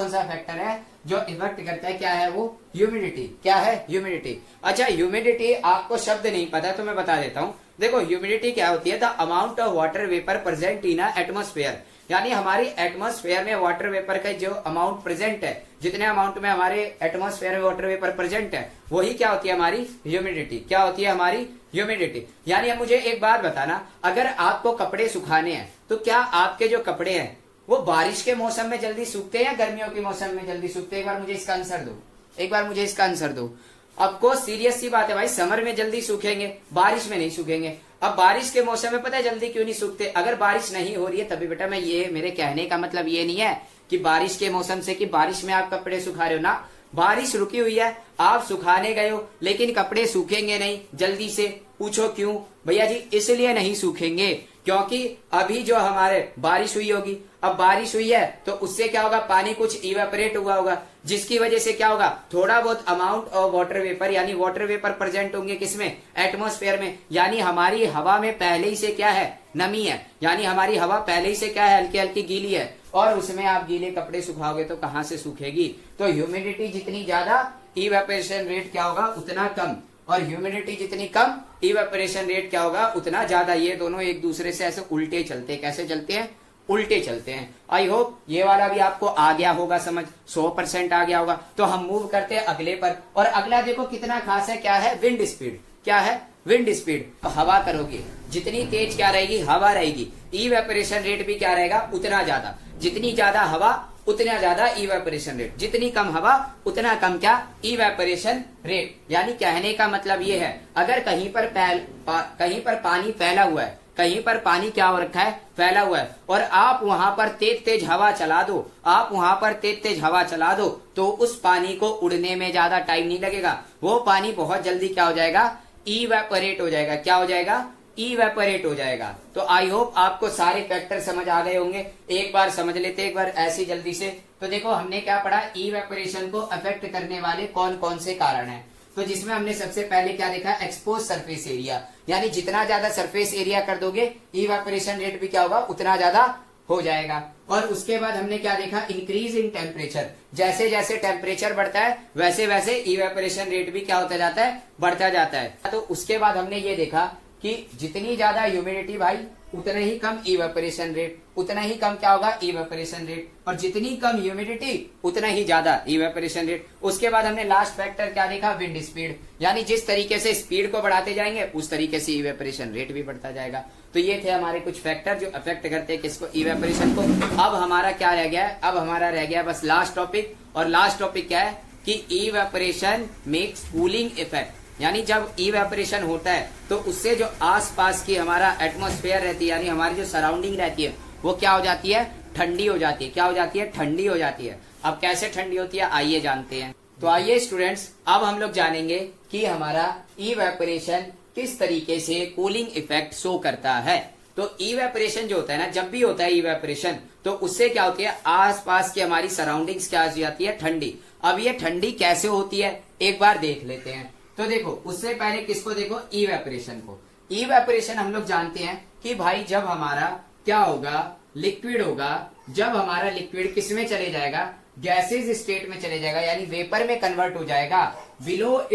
सा फैक्टर है जो इफेक्ट करता है, क्या है वो, ह्यूमिडिटी। क्या है, ह्यूमिडिटी। अच्छा, ह्यूमिडिटी आपको शब्द नहीं पता तो मैं बता देता हूं। देखो ह्यूमिडिटी क्या होती है, the amount of water vapour present in atmosphere, यानी हमारी एटमोस्फेयर में वाटर वेपर का जो अमाउंट प्रेजेंट है, जितने अमाउंट में हमारे एटमोस्फेयर में वाटर वेपर प्रेजेंट है, वही क्या होती है, हमारी ह्यूमिडिटी। क्या होती है, हमारी ह्यूमिडिटी। यानी अब मुझे एक बात बताना, अगर आपको कपड़े सुखाने हैं तो क्या आपके जो कपड़े हैं वो बारिश के मौसम में जल्दी सूखते हैं या गर्मियों के मौसम में जल्दी सूखते हैं? एक बार मुझे इसका आंसर दो, एक बार मुझे इसका आंसर दो। आपको सीरियस सी बात है भाई, समर में जल्दी सूखेंगे, बारिश में नहीं सूखेंगे। अब बारिश के मौसम में पता है जल्दी क्यों नहीं सूखते? अगर बारिश नहीं हो रही है तभी बेटा, मैं ये, मेरे कहने का मतलब ये नहीं है कि बारिश के मौसम से कि बारिश में आप कपड़े सुखा रहे हो ना, बारिश रुकी हुई है, आप सुखाने गए हो लेकिन कपड़े सूखेंगे नहीं जल्दी से। पूछो क्यों? भैया जी इसलिए नहीं सूखेंगे क्योंकि अभी जो हमारे बारिश हुई होगी, अब बारिश हुई है तो उससे क्या होगा, पानी कुछ इवेपोरेट हुआ होगा, जिसकी वजह से क्या होगा, थोड़ा बहुत अमाउंट ऑफ वाटर वेपर, यानी वाटर वेपर प्रेजेंट होंगे किसमें, एटमॉस्फेयर में। यानी हमारी हवा में पहले ही से क्या है, नमी है, यानी हमारी हवा पहले ही से क्या है, हल्की हल्की गीली है, और उसमें आप गीले कपड़े सुखाओगे तो कहां से सूखेगी। तो ह्यूमिडिटी जितनी ज्यादा, इवेपोरेशन रेट क्या होगा, उतना कम, और ह्यूमिडिटी जितनी कम, इवेपोरेशन रेट क्या होगा, उतना ज्यादा। ये दोनों एक दूसरे से ऐसे उल्टे चलते हैं। कैसे चलते हैं, उल्टे चलते हैं। आई होप ये वाला भी आपको आ गया होगा समझ, 100% आ गया होगा। तो हम मूव करते हैं अगले पर, और अगला देखो कितना खास है, क्या है, विंड स्पीड। क्या है, विंड स्पीड। हवा करोगे जितनी तेज क्या रहेगी, हवा रहेगी, इवेपोरेशन रेट भी क्या रहेगा, उतना ज्यादा। जितनी ज्यादा हवा उतना ज्यादा इवेपोरेशन रेट, जितनी कम हवा उतना कम क्या, इवेपोरेशन रेट। यानी कहने का मतलब ये है, अगर कहीं पर पानी फैला हुआ है, कहीं पर पानी क्या हो रखा है, फैला हुआ है, और आप वहां पर तेज तेज हवा चला दो, आप वहां पर तेज तेज हवा चला दो, तो उस पानी को उड़ने में ज्यादा टाइम नहीं लगेगा, वो पानी बहुत जल्दी क्या हो जाएगा, इवेपोरेट हो जाएगा। क्या हो जाएगा, इवेपोरेट हो जाएगा। तो आई होप आपको सारे फैक्टर समझ आ गए होंगे। एक बार समझ लेते, एक बार ऐसी जल्दी से। तो देखो हमने क्या पढ़ा, इवेपोरेशन को अफेक्ट करने वाले कौन कौन से कारण हैं। तो जिसमें हमने सबसे पहले क्या देखा, एक्सपोज सरफेस एरिया, यानी जितना ज्यादा सरफेस एरिया कर दोगे इवेपोरेशन रेट भी क्या होगा, उतना ज्यादा हो जाएगा। और उसके बाद हमने क्या देखा, इंक्रीज इन टेम्परेचर, जैसे जैसे टेम्परेचर बढ़ता है वैसे वैसे इवेपोरेशन रेट भी क्या होता जाता है, बढ़ता जाता है। तो उसके बाद हमने ये देखा कि जितनी ज्यादा ह्यूमिडिटी भाई उतना ही कम इवेपोरेशन रेट, उतना ही कम क्या होगा, इवेपोरेशन रेट, और जितनी कम ह्यूमिडिटी उतना ही ज्यादा इवेपोरेशन रेट। उसके बाद हमने लास्ट फैक्टर क्या देखा, विंड स्पीड, यानी जिस तरीके से स्पीड को बढ़ाते जाएंगे उस तरीके से इवेपोरेशन रेट भी बढ़ता जाएगा। तो ये थे हमारे कुछ फैक्टर जो अफेक्ट करते हैं किसको, इवेपोरेशन को। अब हमारा क्या रह गया है, अब हमारा रह गया बस लास्ट टॉपिक, और लास्ट टॉपिक क्या है कि इवेपोरेशन मेक्स कूलिंग इफेक्ट, यानी जब इवेपोरेशन होता है तो उससे जो आसपास की हमारा एटमॉस्फेयर रहती है, यानी हमारी जो सराउंडिंग रहती है वो क्या हो जाती है, ठंडी हो जाती है। क्या हो जाती है, ठंडी हो जाती है। अब कैसे ठंडी होती है आइए जानते हैं। तो आइए स्टूडेंट्स, अब हम लोग जानेंगे कि हमारा इवेपोरेशन किस तरीके से कूलिंग इफेक्ट शो करता है। तो इवेपोरेशन जो होता है ना, जब भी होता है इवेपोरेशन तो उससे क्या होती है, आसपास की हमारी सराउंडिंग्स क्या हो जाती है, ठंडी। अब ये ठंडी कैसे होती है एक बार देख लेते हैं। तो देखो उससे पहले किसको देखो, इवेपोरेशन को। इवेपोरेशन हम लोग जानते हैं कि भाई जब हमारा क्या होगा, लिक्विड होगा, जब हमारा लिक्विड किस में चले जाएगा, गैसेज स्टेट में चले जाएगा, यानी वेपर में कन्वर्ट हो जाएगा, बिलो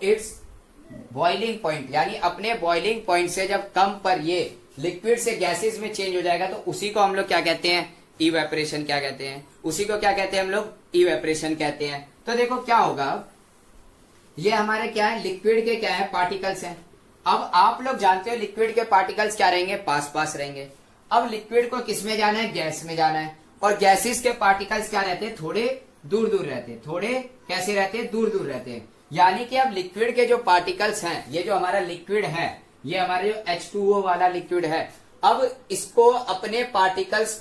इट्स बॉइलिंग पॉइंट, यानी अपने बॉइलिंग पॉइंट से जब कम पर ये लिक्विड से गैसेज में चेंज हो जाएगा तो उसी को हम लोग क्या कहते हैं, इवेपोरेशन क्या कहते हैं, उसी को क्या कहते हैं हम लोग, इवेपोरेशन कहते हैं। तो देखो क्या होगा, ये हमारे क्या है, लिक्विड के क्या है, पार्टिकल्स हैं। अब आप लोग जानते हो लिक्विड के पार्टिकल्स क्या रहेंगे, पास पास रहेंगे। अब लिक्विड को किस में जाना है, गैस में जाना है। और गैसेस के पार्टिकल्स क्या रहते हैं, थोड़े दूर दूर रहते हैं। थोड़े कैसे रहते हैं, दूर दूर रहते हैं। यानी कि अब लिक्विड के जो पार्टिकल्स हैं, ये जो हमारा लिक्विड है, ये हमारे जो H2O वाला लिक्विड है, अब इसको अपने पार्टिकल्स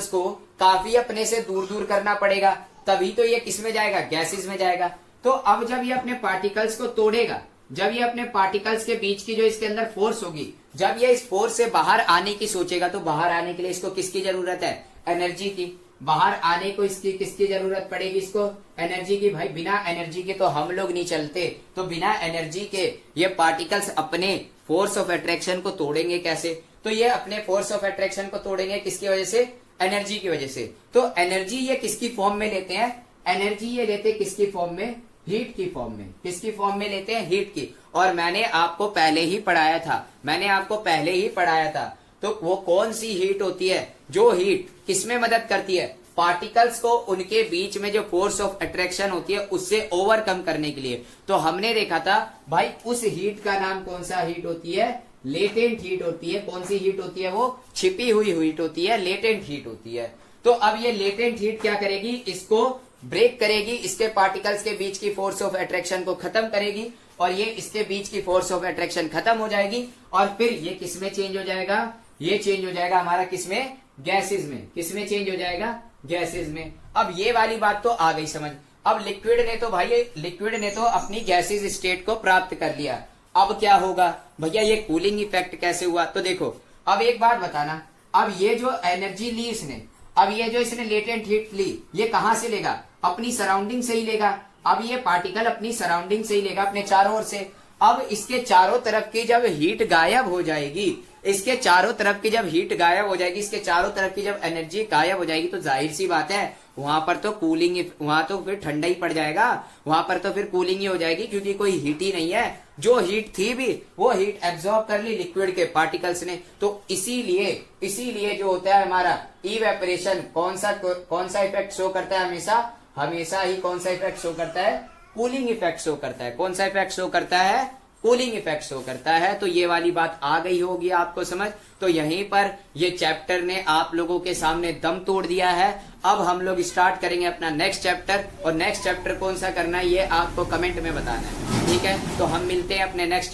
को काफी अपने से दूर दूर करना पड़ेगा, तभी तो ये किस में जाएगा, गैसेस में जाएगा। तो अब जब ये अपने पार्टिकल्स को तोड़ेगा, जब ये अपने पार्टिकल्स के बीच की जो इसके अंदर फोर्स होगी, जब ये इस फोर्स से बाहर आने की सोचेगा, तो बाहर आने के लिए इसको किसकी जरूरत है, एनर्जी की। बाहर आने को इसकी किसकी जरूरत पड़ेगी, इसको एनर्जी की। भाई बिना एनर्जी के तो हम लोग नहीं चलते, तो बिना एनर्जी के ये पार्टिकल्स अपने फोर्स ऑफ अट्रैक्शन को तोड़ेंगे कैसे, तो ये अपने फोर्स ऑफ अट्रैक्शन को तोड़ेंगे किसकी वजह से, एनर्जी की वजह से। तो एनर्जी ये किसकी फॉर्म में लेते हैं, एनर्जी ये लेते हैं किसकी फॉर्म में, हीट की फॉर्म में। किसकी फॉर्म में लेते हैं, हीट की। और मैंने आपको पहले ही पढ़ाया था, तो वो कौन सी हीट होती है, जो हीट किसमें मदद करती है, पार्टिकल्स को उनके बीच में जो फोर्स ऑफ अट्रैक्शन होती है उससे ओवरकम करने के लिए। तो हमने देखा था भाई उस हीट का नाम कौन सा हीट होती है, लेटेंट हीट होती है। कौन सी हीट होती है, वो छिपी हुई हीट होती है, लेटेंट हीट होती है। तो अब ये लेटेंट हीट क्या करेगी, इसको ब्रेक करेगी, इसके पार्टिकल्स के बीच की फोर्स ऑफ अट्रैक्शन को खत्म करेगी, और ये इसके बीच की फोर्स ऑफ अट्रैक्शन खत्म हो जाएगी, और फिर ये किसमें चेंज हो जाएगा, ये चेंज हो जाएगा हमारा किसमें, गैसेस में। किसमें चेंज हो जाएगा, गैसेस में। अब ये वाली बात तो आ गई समझ। अब लिक्विड ने तो अपनी गैसेस स्टेट को प्राप्त कर लिया। अब क्या होगा भैया, ये कूलिंग इफेक्ट कैसे हुआ, तो देखो अब एक बात बताना, अब ये जो एनर्जी ली इसने, अब ये जो इसने लेटेंट हीट ली, ये कहां से लेगा, अपनी सराउंडिंग से ही लेगा। अब ये पार्टिकल अपनी सराउंडिंग से ही लेगा, अपने चारों ओर से। अब इसके चारों तरफ की जब हीट गायब हो जाएगी, इसके चारों तरफ की जब हीट गायब हो जाएगी, इसके चारों तरफ की जब एनर्जी गायब हो जाएगी, तो जाहिर सी बात है वहां पर तो कूलिंग, वहां तो फिर ठंडा ही पड़ जाएगा, वहां पर तो फिर कूलिंग ही हो जाएगी, क्योंकि कोई हीट ही नहीं है। जो हीट थी भी वो हीट एब्जॉर्ब कर ली लिक्विड के पार्टिकल्स ने। तो इसीलिए जो होता है हमारा इवेपोरेशन, कौन सा इफेक्ट शो करता है, हमेशा ही कौन सा इफेक्ट शो करता है, कूलिंग इफेक्ट शो करता है। कौन सा इफेक्ट शो करता है, कूलिंग इफेक्ट शो करता है। तो ये वाली बात आ गई होगी आपको समझ। तो यहीं पर ये चैप्टर ने आप लोगों के सामने दम तोड़ दिया है। अब हम लोग स्टार्ट करेंगे अपना नेक्स्ट चैप्टर, और नेक्स्ट चैप्टर कौन सा करना है ये आपको कमेंट में बताना है, ठीक है। तो हम मिलते हैं अपने नेक्स्ट